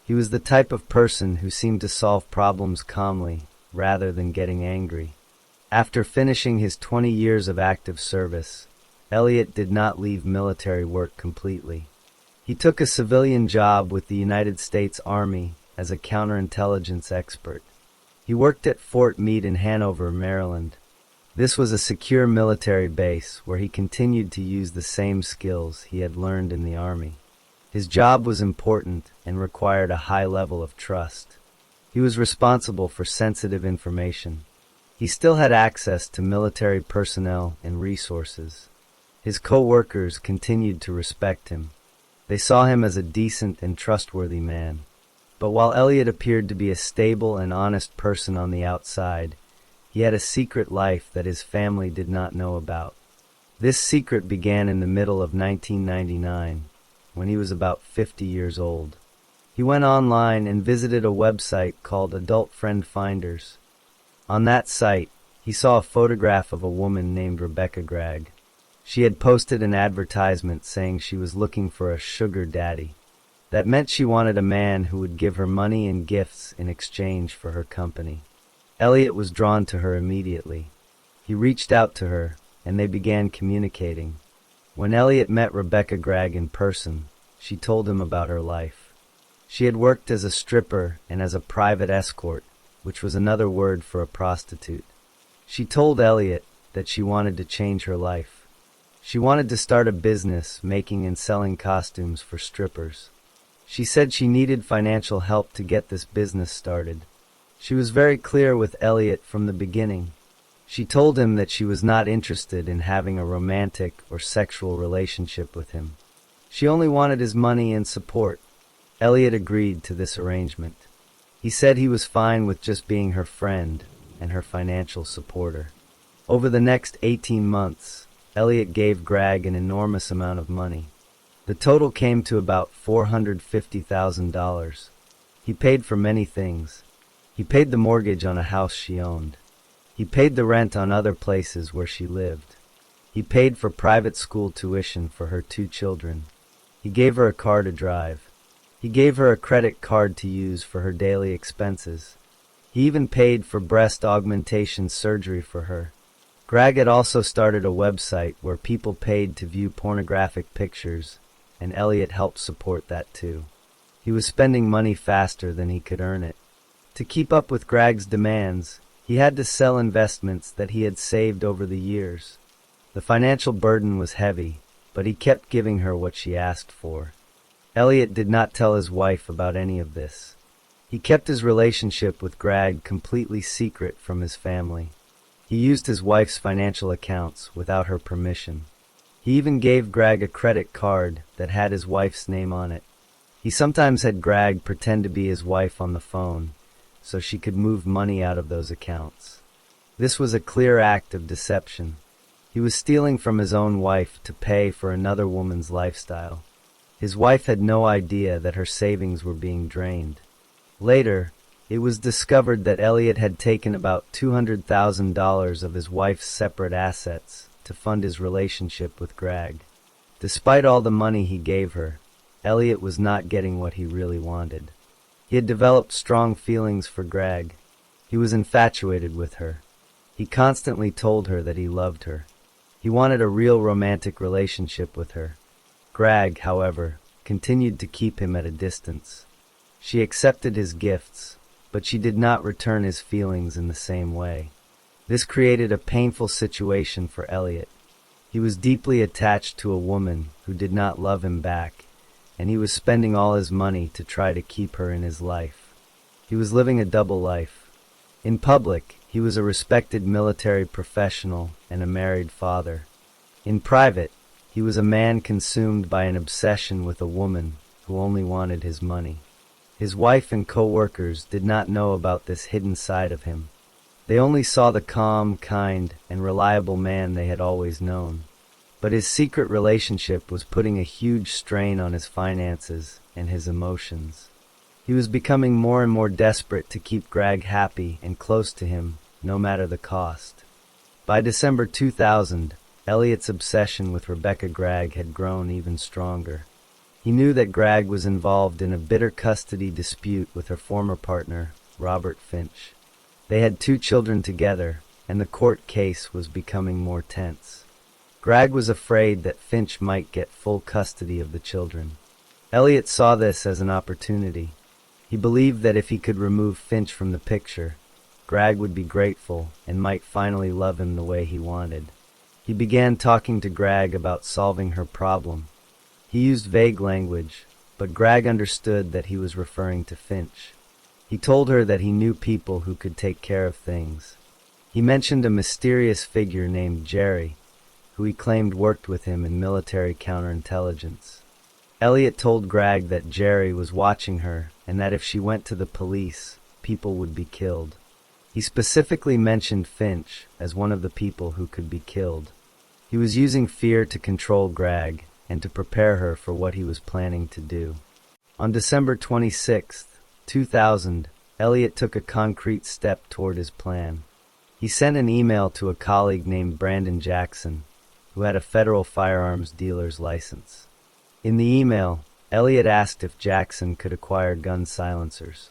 He was the type of person who seemed to solve problems calmly, rather than getting angry. After finishing his 20 years of active service, Elliott did not leave military work completely. He took a civilian job with the United States Army as a counterintelligence expert. He worked at Fort Meade in Hanover, Maryland. This was a secure military base where he continued to use the same skills he had learned in the Army. His job was important and required a high level of trust. He was responsible for sensitive information. He still had access to military personnel and resources. His co-workers continued to respect him. They saw him as a decent and trustworthy man. But while Elliott appeared to be a stable and honest person on the outside, he had a secret life that his family did not know about. This secret began in the middle of 1999, when he was about 50 years old. He went online and visited a website called Adult Friend Finders. On that site, he saw a photograph of a woman named Rebecca Gregg. She had posted an advertisement saying she was looking for a sugar daddy. That meant she wanted a man who would give her money and gifts in exchange for her company. Elliott was drawn to her immediately. He reached out to her, and they began communicating. When Elliott met Rebecca Gregg in person, she told him about her life. She had worked as a stripper and as a private escort, which was another word for a prostitute. She told Elliot that she wanted to change her life. She wanted to start a business making and selling costumes for strippers. She said she needed financial help to get this business started. She was very clear with Elliot from the beginning. She told him that she was not interested in having a romantic or sexual relationship with him. She only wanted his money and support. Elliot agreed to this arrangement. He said he was fine with just being her friend and her financial supporter. Over the next 18 months, Elliot gave Greg an enormous amount of money. The total came to about $450,000. He paid for many things. He paid the mortgage on a house she owned. He paid the rent on other places where she lived. He paid for private school tuition for her 2 children. He gave her a car to drive. He gave her a credit card to use for her daily expenses. He even paid for breast augmentation surgery for her. Greg had also started a website where people paid to view pornographic pictures, and Elliot helped support that too. He was spending money faster than he could earn it. To keep up with Greg's demands, he had to sell investments that he had saved over the years. The financial burden was heavy, but he kept giving her what she asked for. Elliot did not tell his wife about any of this. He kept his relationship with Greg completely secret from his family. He used his wife's financial accounts without her permission. He even gave Greg a credit card that had his wife's name on it. He sometimes had Greg pretend to be his wife on the phone, so she could move money out of those accounts. This was a clear act of deception. He was stealing from his own wife to pay for another woman's lifestyle. His wife had no idea that her savings were being drained. Later, it was discovered that Elliot had taken about $200,000 of his wife's separate assets to fund his relationship with Greg. Despite all the money he gave her, Elliot was not getting what he really wanted. He had developed strong feelings for Greg. He was infatuated with her. He constantly told her that he loved her. He wanted a real romantic relationship with her. Greg, however, continued to keep him at a distance. She accepted his gifts, but she did not return his feelings in the same way. This created a painful situation for Elliot. He was deeply attached to a woman who did not love him back, and he was spending all his money to try to keep her in his life. He was living a double life. In public, he was a respected military professional and a married father. In private, he was a man consumed by an obsession with a woman who only wanted his money. His wife and co-workers did not know about this hidden side of him. They only saw the calm, kind, and reliable man they had always known. But his secret relationship was putting a huge strain on his finances and his emotions. He was becoming more and more desperate to keep Greg happy and close to him, no matter the cost. By December 2000, Elliot's obsession with Rebecca Greg had grown even stronger. He knew that Greg was involved in a bitter custody dispute with her former partner, Robert Finch. They had 2 children together, and the court case was becoming more tense. Greg was afraid that Finch might get full custody of the children. Elliot saw this as an opportunity. He believed that if he could remove Finch from the picture, Greg would be grateful and might finally love him the way he wanted. He began talking to Greg about solving her problem. He used vague language, but Greg understood that he was referring to Finch. He told her that he knew people who could take care of things. He mentioned a mysterious figure named Jerry, who he claimed worked with him in military counterintelligence. Elliot told Greg that Jerry was watching her and that if she went to the police, people would be killed. He specifically mentioned Finch as one of the people who could be killed. He was using fear to control Greg and to prepare her for what he was planning to do. On December 26, 2000, Elliot took a concrete step toward his plan. He sent an email to a colleague named Brandon Jackson, who had a federal firearms dealer's license. In the email, Elliot asked if Jackson could acquire gun silencers.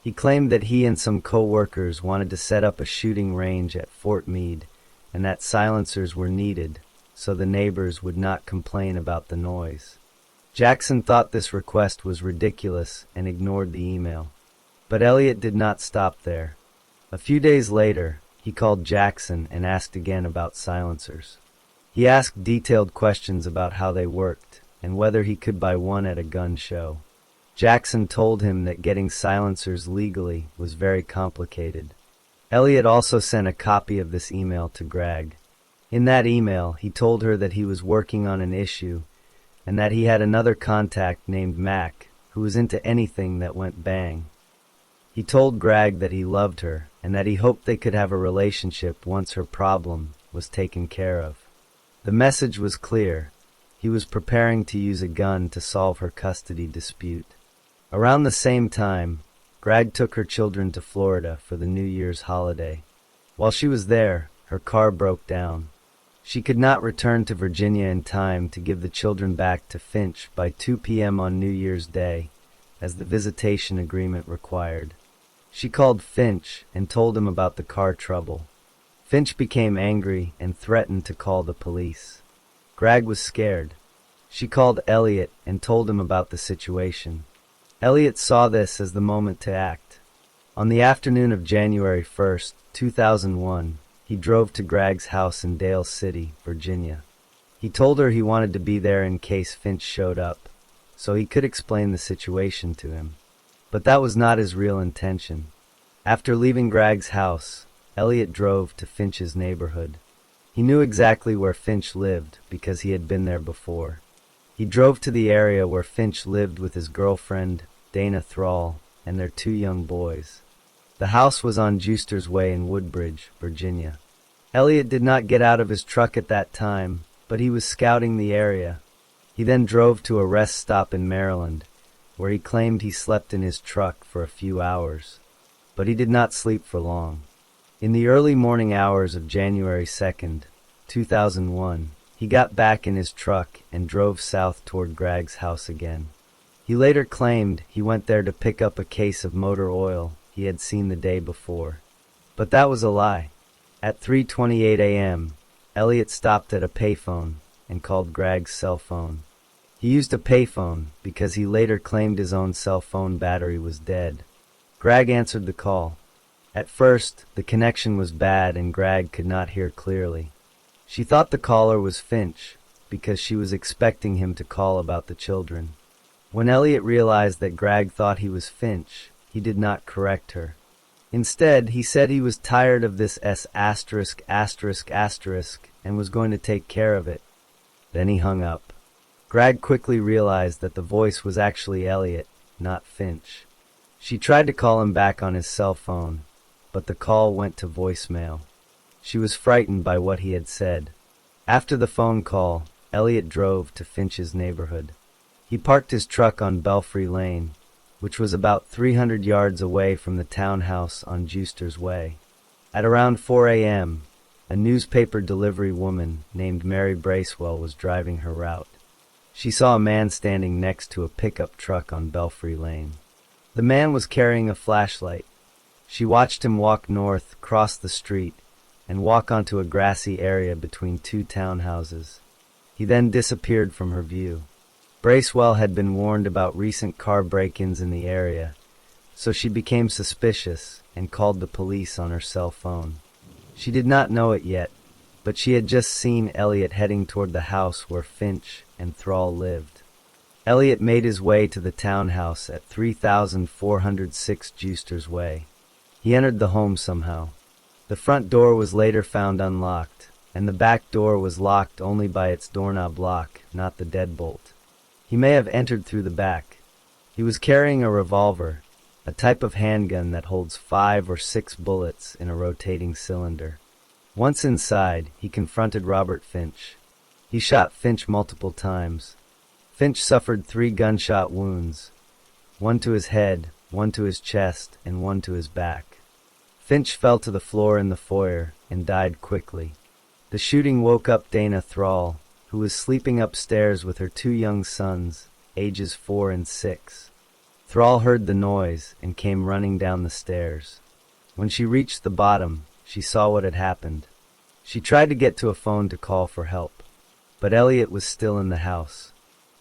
He claimed that he and some co-workers wanted to set up a shooting range at Fort Meade, and that silencers were needed so the neighbors would not complain about the noise. Jackson thought this request was ridiculous and ignored the email. But Elliot did not stop there. A few days later, He called Jackson and asked again about silencers. He asked detailed questions about how they worked and whether he could buy one at a gun show. Jackson told him that getting silencers legally was very complicated. Elliot also sent a copy of this email to Greg. In that email, he told her that he was working on an issue and that he had another contact named Mac who was into anything that went bang. He told Greg that he loved her and that he hoped they could have a relationship once her problem was taken care of. The message was clear. He was preparing to use a gun to solve her custody dispute. Around the same time, Greg took her children to Florida for the New Year's holiday. While she was there, her car broke down. She could not return to Virginia in time to give the children back to Finch by 2 p.m. on New Year's Day, as the visitation agreement required. She called Finch and told him about the car trouble. Finch became angry and threatened to call the police. Greg was scared. She called Elliot and told him about the situation. Elliot saw this as the moment to act. On the afternoon of January 1st, 2001, he drove to Greg's house in Dale City, Virginia. He told her he wanted to be there in case Finch showed up, so he could explain the situation to him. But that was not his real intention. After leaving Greg's house, Elliot drove to Finch's neighborhood. He knew exactly where Finch lived because he had been there before. He drove to the area where Finch lived with his girlfriend, Dana Thrall, and their 2 young boys. The house was on Juster's Way in Woodbridge, Virginia. Elliot did not get out of his truck at that time, but he was scouting the area. He then drove to a rest stop in Maryland, where he claimed he slept in his truck for a few hours. But he did not sleep for long. In the early morning hours of January 2nd, 2001, he got back in his truck and drove south toward Greg's house again. He later claimed he went there to pick up a case of motor oil he had seen the day before. But that was a lie. At 3:28 a.m., Elliot stopped at a payphone and called Greg's cell phone. He used a payphone because he later claimed his own cell phone battery was dead. Greg answered the call. At first, the connection was bad and Greg could not hear clearly. She thought the caller was Finch because she was expecting him to call about the children. When Elliot realized that Greg thought he was Finch, he did not correct her. Instead, he said he was tired of this and was going to take care of it. Then he hung up. Greg quickly realized that the voice was actually Elliot, not Finch. She tried to call him back on his cell phone, but the call went to voicemail. She was frightened by what he had said. After the phone call, Elliot drove to Finch's neighborhood. He parked his truck on Belfry Lane, which was about 300 yards away from the townhouse on Juster's Way. At around 4 a.m., a newspaper delivery woman named Mary Bracewell was driving her route. She saw a man standing next to a pickup truck on Belfry Lane. The man was carrying a flashlight. She watched him walk north, cross the street, and walk onto a grassy area between 2 townhouses. He then disappeared from her view. Bracewell had been warned about recent car break-ins in the area, so she became suspicious and called the police on her cell phone. She did not know it yet, but she had just seen Elliot heading toward the house where Finch and Thrall lived. Elliot made his way to the townhouse at 3406 Juster's Way. He entered the home somehow. The front door was later found unlocked, and the back door was locked only by its doorknob lock, not the deadbolt. He may have entered through the back. He was carrying a revolver, a type of handgun that holds 5 or 6 bullets in a rotating cylinder. Once inside, he confronted Robert Finch. He shot Finch multiple times. Finch suffered 3 gunshot wounds, 1 to his head, 1 to his chest, and 1 to his back. Finch fell to the floor in the foyer and died quickly. The shooting woke up Dana Thrall, who was sleeping upstairs with her 2 young sons, ages 4 and 6. Thrall heard the noise and came running down the stairs. When she reached the bottom, she saw what had happened. She tried to get to a phone to call for help, but Elliot was still in the house.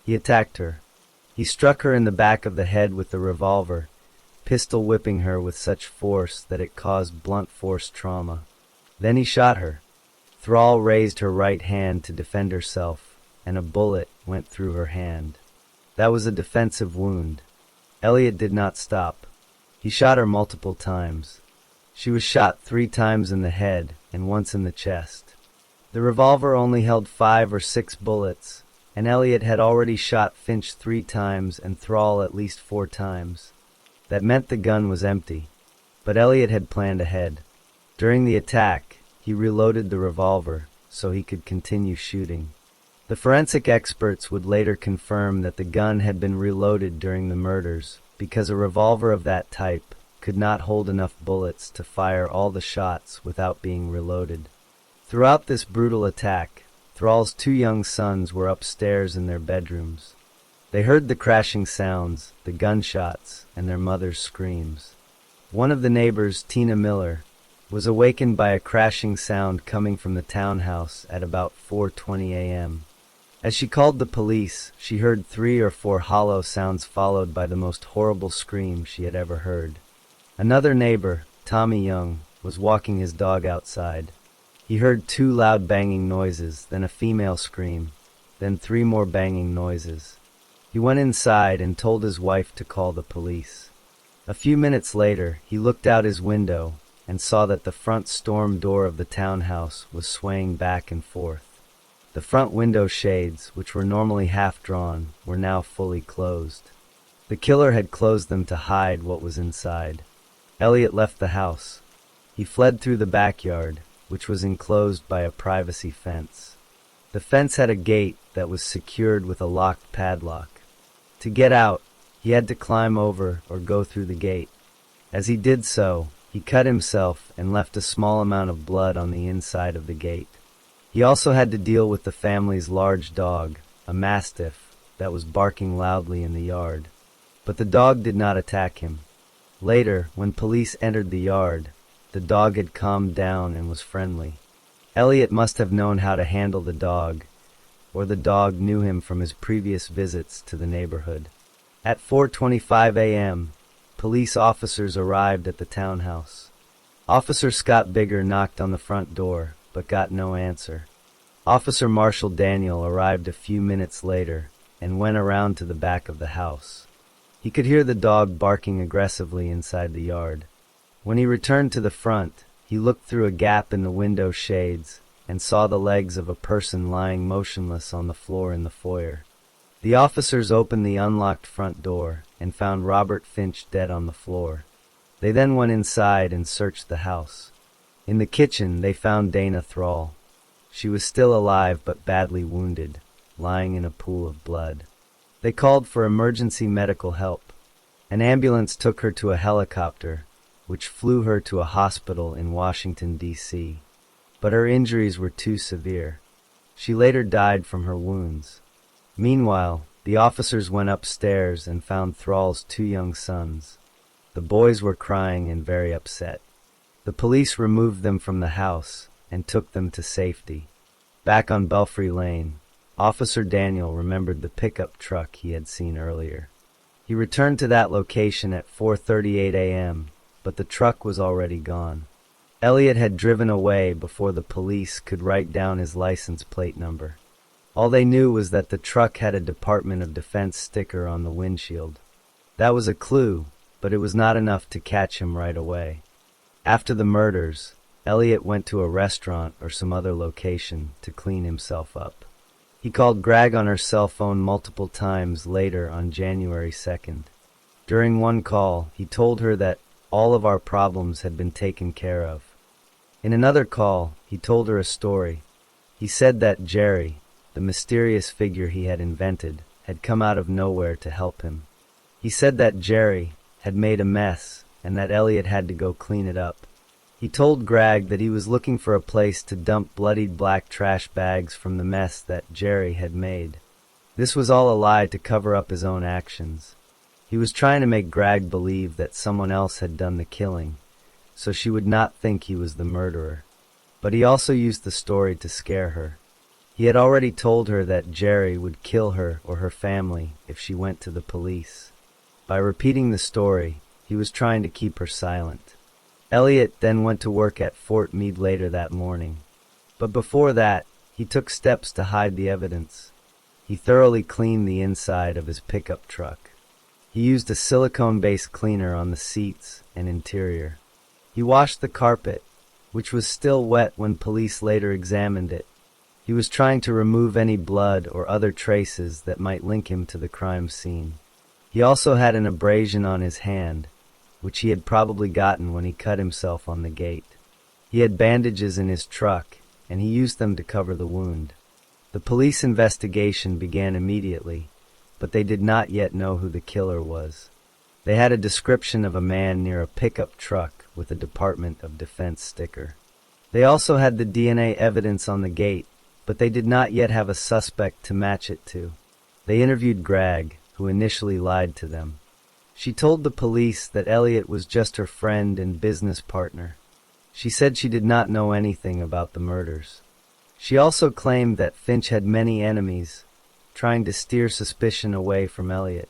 He attacked her. He struck her in the back of the head with the revolver, pistol whipping her with such force that it caused blunt force trauma. Then he shot her. Thrall raised her right hand to defend herself, and a bullet went through her hand. That was a defensive wound. Elliot did not stop. He shot her multiple times. She was shot 3 times in the head and once in the chest. The revolver only held 5 or 6 bullets, and Elliot had already shot Finch 3 times and Thrall at least 4 times. That meant the gun was empty. But Elliot had planned ahead. During the attack, he reloaded the revolver so he could continue shooting. The forensic experts would later confirm that the gun had been reloaded during the murders because a revolver of that type could not hold enough bullets to fire all the shots without being reloaded. Throughout this brutal attack, Thrall's 2 young sons were upstairs in their bedrooms. They heard the crashing sounds, the gunshots, and their mother's screams. One of the neighbors, Tina Miller, was awakened by a crashing sound coming from the townhouse at about 4:20 a.m. As she called the police, she heard 3 or 4 hollow sounds followed by the most horrible scream she had ever heard. Another neighbor, Tommy Young, was walking his dog outside. He heard 2 loud banging noises, then a female scream, then 3 more banging noises. He went inside and told his wife to call the police. A few minutes later, he looked out his window and saw that the front storm door of the townhouse was swaying back and forth. The front window shades, which were normally half drawn, were now fully closed. The killer had closed them to hide what was inside. Elliot left the house. He fled through the backyard, which was enclosed by a privacy fence. The fence had a gate that was secured with a locked padlock. To get out, he had to climb over or go through the gate. As he did so, he cut himself and left a small amount of blood on the inside of the gate. He also had to deal with the family's large dog, a mastiff, that was barking loudly in the yard. But the dog did not attack him. Later, when police entered the yard, the dog had calmed down and was friendly. Elliot must have known how to handle the dog, or the dog knew him from his previous visits to the neighborhood. At 4:25 a.m., police officers arrived at the townhouse. Officer Scott Bigger knocked on the front door, but got no answer. Officer Marshall Daniel arrived a few minutes later and went around to the back of the house. He could hear the dog barking aggressively inside the yard. When he returned to the front, he looked through a gap in the window shades and saw the legs of a person lying motionless on the floor in the foyer. The officers opened the unlocked front door and found Robert Finch dead on the floor. They then went inside and searched the house. In the kitchen, they found Dana Thrall. She was still alive but badly wounded, lying in a pool of blood. They called for emergency medical help. An ambulance took her to a helicopter, which flew her to a hospital in Washington, D.C. But her injuries were too severe. She later died from her wounds. Meanwhile, the officers went upstairs and found Thrall's 2 young sons. The boys were crying and very upset. The police removed them from the house and took them to safety. Back on Belfry Lane, Officer Daniel remembered the pickup truck he had seen earlier. He returned to that location at 4:38 a.m., but the truck was already gone. Elliot had driven away before the police could write down his license plate number. All they knew was that the truck had a Department of Defense sticker on the windshield. That was a clue, but it was not enough to catch him right away. After the murders, Elliot went to a restaurant or some other location to clean himself up. He called Greg on her cell phone multiple times later on January 2nd. During one call, he told her that all of our problems had been taken care of. In another call, he told her a story. He said that Jerry, the mysterious figure he had invented, had come out of nowhere to help him. He said that Jerry had made a mess and that Elliot had to go clean it up. He told Greg that he was looking for a place to dump bloodied black trash bags from the mess that Jerry had made. This was all a lie to cover up his own actions. He was trying to make Greg believe that someone else had done the killing, so she would not think he was the murderer. But he also used the story to scare her. He had already told her that Jerry would kill her or her family if she went to the police. By repeating the story, he was trying to keep her silent. Elliot then went to work at Fort Meade later that morning. But before that, he took steps to hide the evidence. He thoroughly cleaned the inside of his pickup truck. He used a silicone-based cleaner on the seats and interior. He washed the carpet, which was still wet when police later examined it. He was trying to remove any blood or other traces that might link him to the crime scene. He also had an abrasion on his hand, which he had probably gotten when he cut himself on the gate. He had bandages in his truck, and he used them to cover the wound. The police investigation began immediately, but they did not yet know who the killer was. They had a description of a man near a pickup truck with a Department of Defense sticker. They also had the DNA evidence on the gate, but they did not yet have a suspect to match it to. They interviewed Greg, who initially lied to them. She told the police that Elliot was just her friend and business partner. She said she did not know anything about the murders. She also claimed that Finch had many enemies, trying to steer suspicion away from Elliot.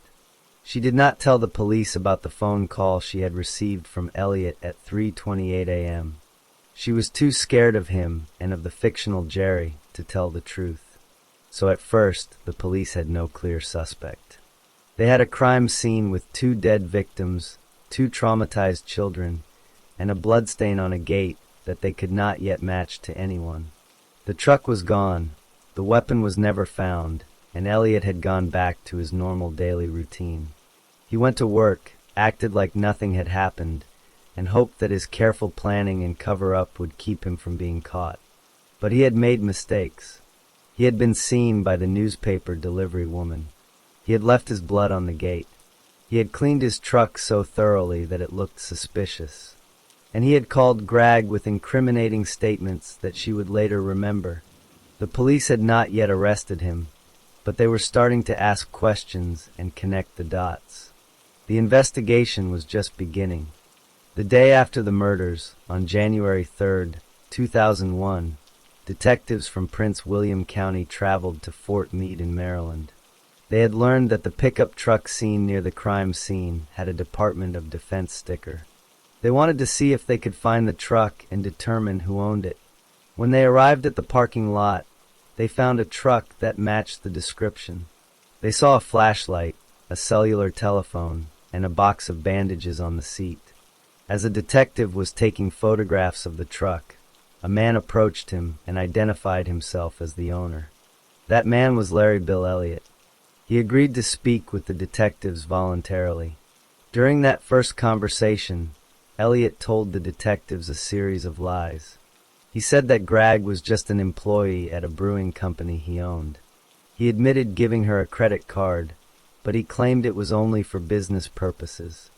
She did not tell the police about the phone call she had received from Elliot at 3:28 a.m. She was too scared of him and of the fictional Jerry to tell the truth. So at first, the police had no clear suspect. They had a crime scene with 2 dead victims, 2 traumatized children, and a bloodstain on a gate that they could not yet match to anyone. The truck was gone, the weapon was never found, and Elliot had gone back to his normal daily routine. He went to work, acted like nothing had happened, and hoped that his careful planning and cover-up would keep him from being caught. But he had made mistakes. He had been seen by the newspaper delivery woman. He had left his blood on the gate. He had cleaned his truck so thoroughly that it looked suspicious. And he had called Greg with incriminating statements that she would later remember. The police had not yet arrested him, but they were starting to ask questions and connect the dots. The investigation was just beginning. The day after the murders, on January 3, 2001, detectives from Prince William County traveled to Fort Meade in Maryland. They had learned that the pickup truck seen near the crime scene had a Department of Defense sticker. They wanted to see if they could find the truck and determine who owned it. When they arrived at the parking lot, they found a truck that matched the description. They saw a flashlight, a cellular telephone, and a box of bandages on the seat. As a detective was taking photographs of the truck, a man approached him and identified himself as the owner. That man was Larry Bill Elliott. He agreed to speak with the detectives voluntarily. During that first conversation, Elliot told the detectives a series of lies. He said that Greg was just an employee at a brewing company he owned. He admitted giving her a credit card, but he claimed it was only for business purposes.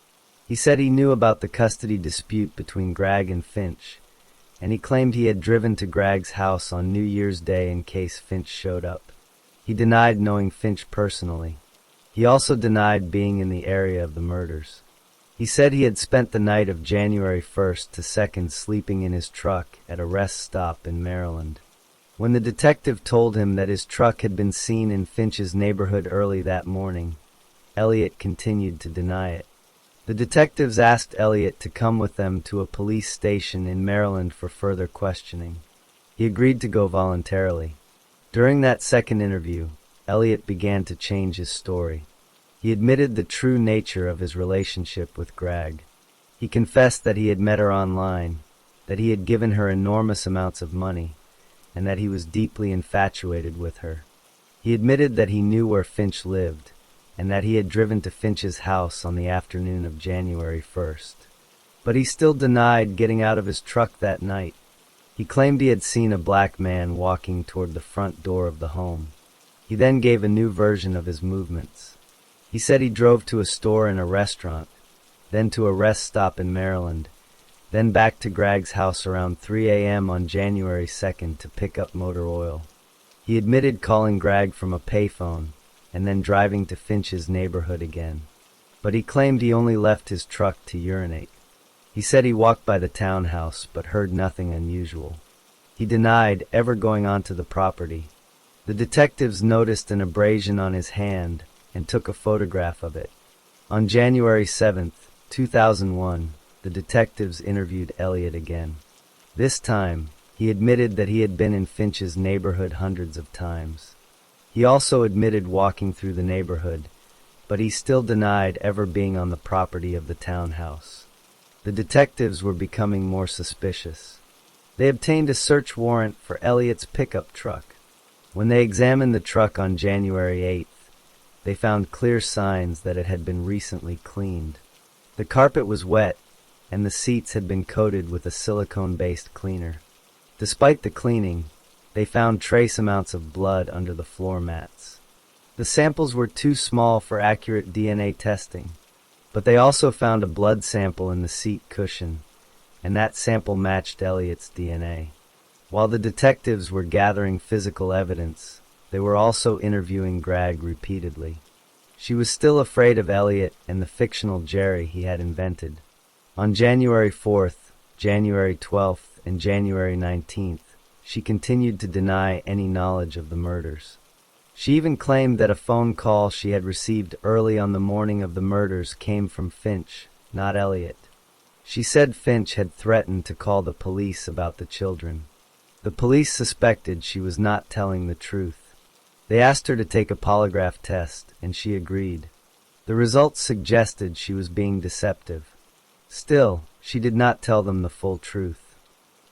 He said he knew about the custody dispute between Greg and Finch, and he claimed he had driven to Greg's house on New Year's Day in case Finch showed up. He denied knowing Finch personally. He also denied being in the area of the murders. He said he had spent the night of January 1st to 2nd sleeping in his truck at a rest stop in Maryland. When the detective told him that his truck had been seen in Finch's neighborhood early that morning, Elliot continued to deny it. The detectives asked Elliot to come with them to a police station in Maryland for further questioning. He agreed to go voluntarily. During that second interview, Elliot began to change his story. He admitted the true nature of his relationship with Greg. He confessed that he had met her online, that he had given her enormous amounts of money, and that he was deeply infatuated with her. He admitted that he knew where Finch lived, and that he had driven to Finch's house on the afternoon of January 1st. But he still denied getting out of his truck that night. He claimed he had seen a black man walking toward the front door of the home. He then gave a new version of his movements. He said he drove to a store and a restaurant, then to a rest stop in Maryland, then back to Greg's house around 3 a.m. on January 2nd to pick up motor oil. He admitted calling Greg from a payphone and then driving to Finch's neighborhood again. But he claimed he only left his truck to urinate. He said he walked by the townhouse but heard nothing unusual. He denied ever going onto the property. The detectives noticed an abrasion on his hand and took a photograph of it. On January 7th, 2001, the detectives interviewed Elliot again. This time, he admitted that he had been in Finch's neighborhood hundreds of times. He also admitted walking through the neighborhood, but he still denied ever being on the property of the townhouse. The detectives were becoming more suspicious. They obtained a search warrant for Elliot's pickup truck. When they examined the truck on January 8th, they found clear signs that it had been recently cleaned. The carpet was wet, and the seats had been coated with a silicone-based cleaner. Despite the cleaning, they found trace amounts of blood under the floor mats. The samples were too small for accurate DNA testing, but they also found a blood sample in the seat cushion, and that sample matched Elliot's DNA. While the detectives were gathering physical evidence, they were also interviewing Greg repeatedly. She was still afraid of Elliot and the fictional Jerry he had invented. On January 4th, January 12th, and January 19th, she continued to deny any knowledge of the murders. She even claimed that a phone call she had received early on the morning of the murders came from Finch, not Elliot. She said Finch had threatened to call the police about the children. The police suspected she was not telling the truth. They asked her to take a polygraph test, and she agreed. The results suggested she was being deceptive. Still, she did not tell them the full truth.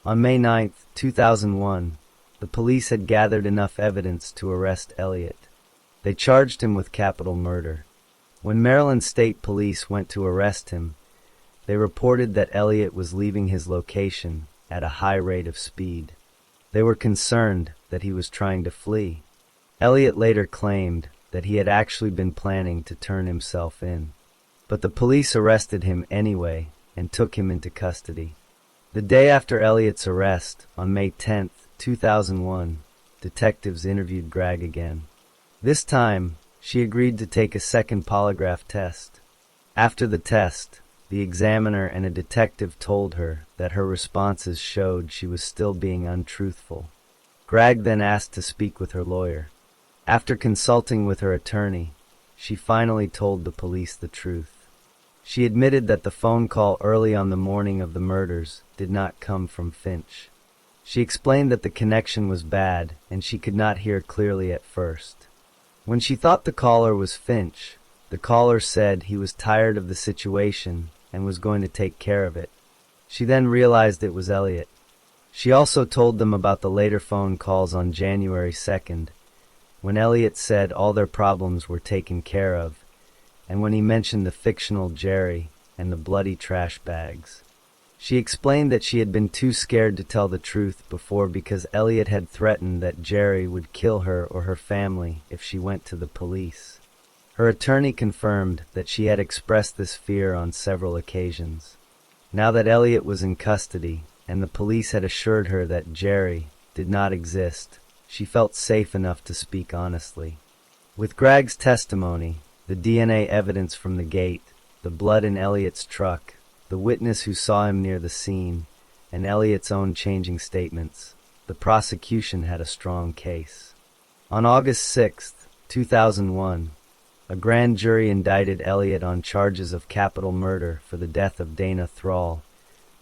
On May 9, 2001, the police had gathered enough evidence to arrest Elliot. They charged him with capital murder. When Maryland State Police went to arrest him, they reported that Elliot was leaving his location at a high rate of speed. They were concerned that he was trying to flee. Elliot later claimed that he had actually been planning to turn himself in. But the police arrested him anyway and took him into custody. The day after Elliot's arrest, on May 10, 2001, detectives interviewed Greg again. This time, she agreed to take a second polygraph test. After the test, the examiner and a detective told her that her responses showed she was still being untruthful. Greg then asked to speak with her lawyer. After consulting with her attorney, she finally told the police the truth. She admitted that the phone call early on the morning of the murders did not come from Finch. She explained that the connection was bad and she could not hear clearly at first. When she thought the caller was Finch, the caller said he was tired of the situation and was going to take care of it. She then realized it was Elliot. She also told them about the later phone calls on January 2nd, when Elliot said all their problems were taken care of, and when he mentioned the fictional Jerry and the bloody trash bags. She explained that she had been too scared to tell the truth before because Elliot had threatened that Jerry would kill her or her family if she went to the police. Her attorney confirmed that she had expressed this fear on several occasions. Now that Elliot was in custody and the police had assured her that Jerry did not exist, she felt safe enough to speak honestly. With Greg's testimony, the DNA evidence from the gate, the blood in Elliot's truck, the witness who saw him near the scene, and Elliot's own changing statements, the prosecution had a strong case. On August 6, 2001, a grand jury indicted Elliot on charges of capital murder for the death of Dana Thrall,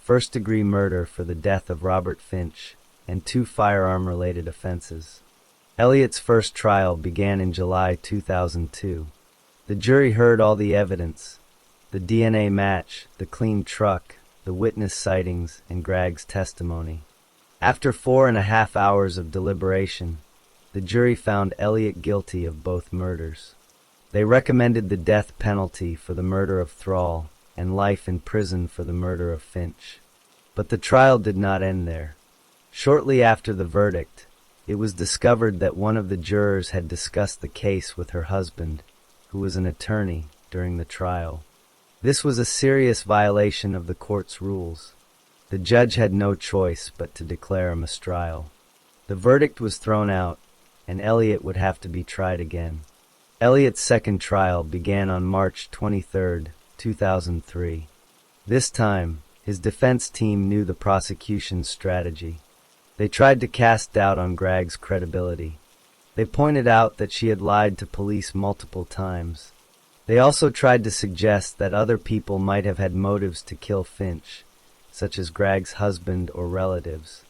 first-degree murder for the death of Robert Finch, and 2 firearm-related offenses. Elliot's first trial began in July 2002. The jury heard all the evidence: the DNA match, the clean truck, the witness sightings, and Greg's testimony. After 4.5 hours of deliberation, the jury found Elliot guilty of both murders. They recommended the death penalty for the murder of Thrall and life in prison for the murder of Finch. But the trial did not end there. Shortly after the verdict, it was discovered that one of the jurors had discussed the case with her husband, who was an attorney, during the trial. This was a serious violation of the court's rules. The judge had no choice but to declare a mistrial. The verdict was thrown out, and Elliot would have to be tried again. Elliot's second trial began on March 23, 2003. This time, his defense team knew the prosecution's strategy. They tried to cast doubt on Greg's credibility. They pointed out that she had lied to police multiple times. They also tried to suggest that other people might have had motives to kill Finch, such as Greg's husband or relatives.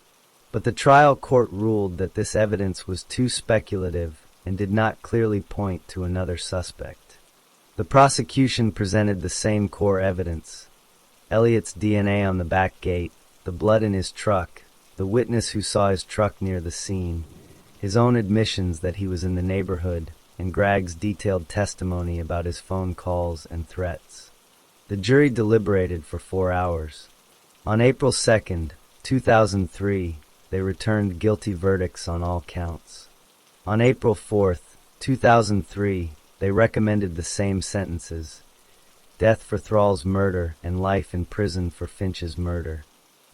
But the trial court ruled that this evidence was too speculative and did not clearly point to another suspect. The prosecution presented the same core evidence: Elliot's DNA on the back gate, the blood in his truck, the witness who saw his truck near the scene, his own admissions that he was in the neighborhood, and Greg's detailed testimony about his phone calls and threats. The jury deliberated for 4 hours. On April 2, 2003, they returned guilty verdicts on all counts. On April 4, 2003, they recommended the same sentences: death for Thrall's murder and life in prison for Finch's murder.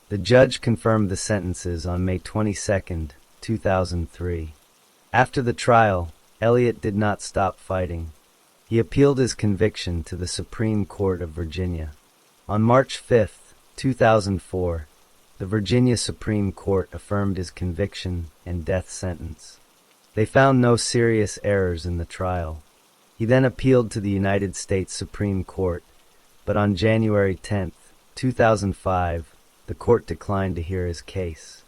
The judge confirmed the sentences on May 22, 2003. After the trial, Elliot did not stop fighting. He appealed his conviction to the Supreme Court of Virginia. On March 5, 2004, the Virginia Supreme Court affirmed his conviction and death sentence. They found no serious errors in the trial. He then appealed to the United States Supreme Court, but on January 10, 2005, the court declined to hear his case.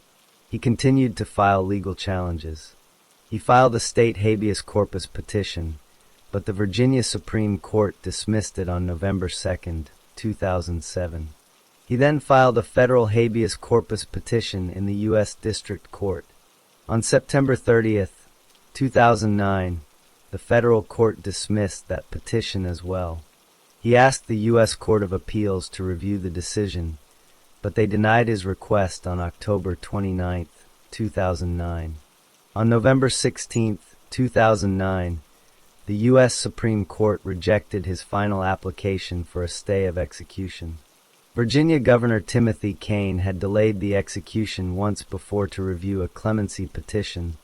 He continued to file legal challenges. He filed a state habeas corpus petition, but the Virginia Supreme Court dismissed it on November 2, 2007. He then filed a federal habeas corpus petition in the U.S. District Court. On September 30, 2009, the federal court dismissed that petition as well. He asked the U.S. Court of Appeals to review the decision, but they denied his request on October 29, 2009. On November 16, 2009, the U.S. Supreme Court rejected his final application for a stay of execution. Virginia Governor Timothy Kane had delayed the execution once before to review a clemency petition,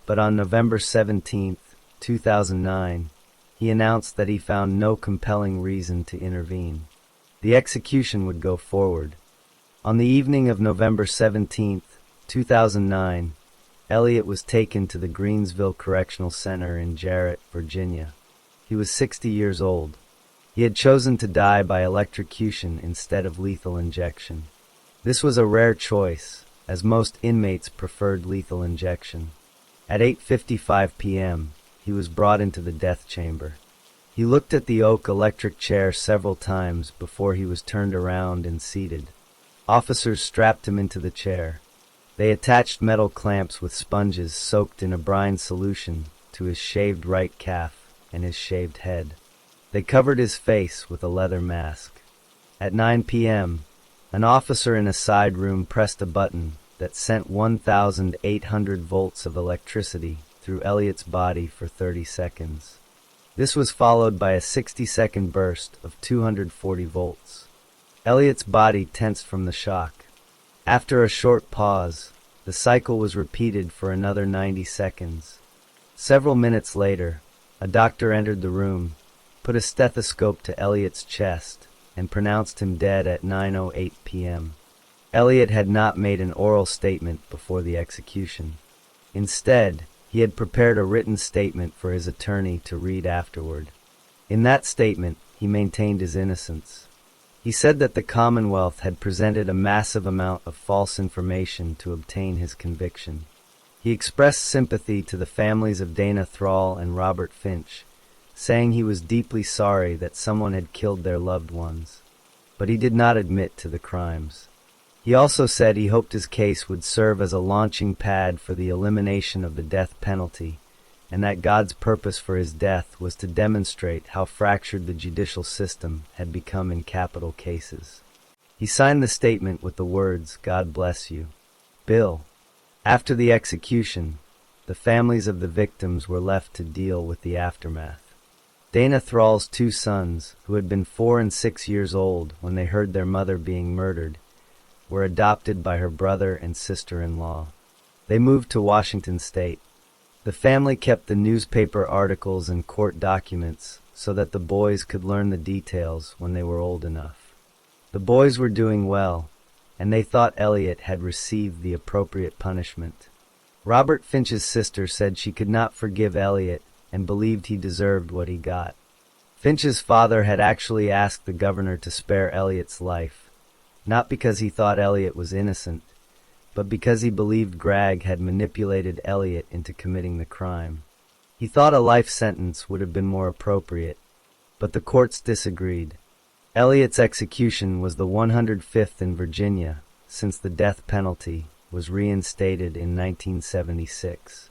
but on November 17, 2009, he announced that he found no compelling reason to intervene. The execution would go forward. On the evening of November 17, 2009, Elliot was taken to the Greensville Correctional Center in Jarrett, Virginia. He was 60 years old. He had chosen to die by electrocution instead of lethal injection. This was a rare choice, as most inmates preferred lethal injection. At 8:55 p.m., he was brought into the death chamber. He looked at the oak electric chair several times before he was turned around and seated. Officers strapped him into the chair. They attached metal clamps with sponges soaked in a brine solution to his shaved right calf and his shaved head. They covered his face with a leather mask. At 9 p.m., an officer in a side room pressed a button that sent 1,800 volts of electricity through Elliot's body for 30 seconds. This was followed by a 60-second burst of 240 volts. Elliot's body tensed from the shock. After a short pause, the cycle was repeated for another 90 seconds. Several minutes later, a doctor entered the room, put a stethoscope to Elliot's chest, and pronounced him dead at 9:08 p.m. Elliot had not made an oral statement before the execution. Instead, he had prepared a written statement for his attorney to read afterward. In that statement, he maintained his innocence. He said that the Commonwealth had presented a massive amount of false information to obtain his conviction. He expressed sympathy to the families of Dana Thrall and Robert Finch, saying he was deeply sorry that someone had killed their loved ones. But he did not admit to the crimes. He also said he hoped his case would serve as a launching pad for the elimination of the death penalty, and that God's purpose for his death was to demonstrate how fractured the judicial system had become in capital cases. He signed the statement with the words, "God bless you, Bill." After the execution, the families of the victims were left to deal with the aftermath. Dana Thrall's two sons, who had been 4 and 6 years old when they heard their mother being murdered, were adopted by her brother and sister-in-law. They moved to Washington State. The family kept the newspaper articles and court documents so that the boys could learn the details when they were old enough. The boys were doing well, and they thought Elliot had received the appropriate punishment. Robert Finch's sister said she could not forgive Elliot and believed he deserved what he got. Finch's father had actually asked the governor to spare Elliot's life, not because he thought Elliot was innocent, but because he believed Gregg had manipulated Elliot into committing the crime. He thought a life sentence would have been more appropriate, but the courts disagreed. Elliot's execution was the 105th in Virginia since the death penalty was reinstated in 1976.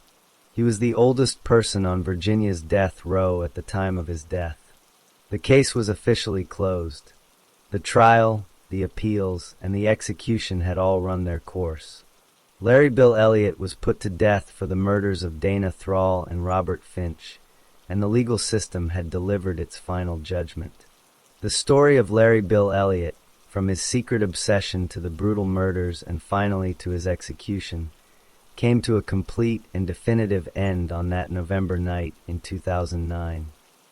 He was the oldest person on Virginia's death row at the time of his death. The case was officially closed. The trial, the appeals, and the execution had all run their course. Larry Bill Elliot was put to death for the murders of Dana Thrall and Robert Finch, and the legal system had delivered its final judgment. The story of Larry Bill Elliot, from his secret obsession to the brutal murders and finally to his execution, came to a complete and definitive end on that November night in 2009.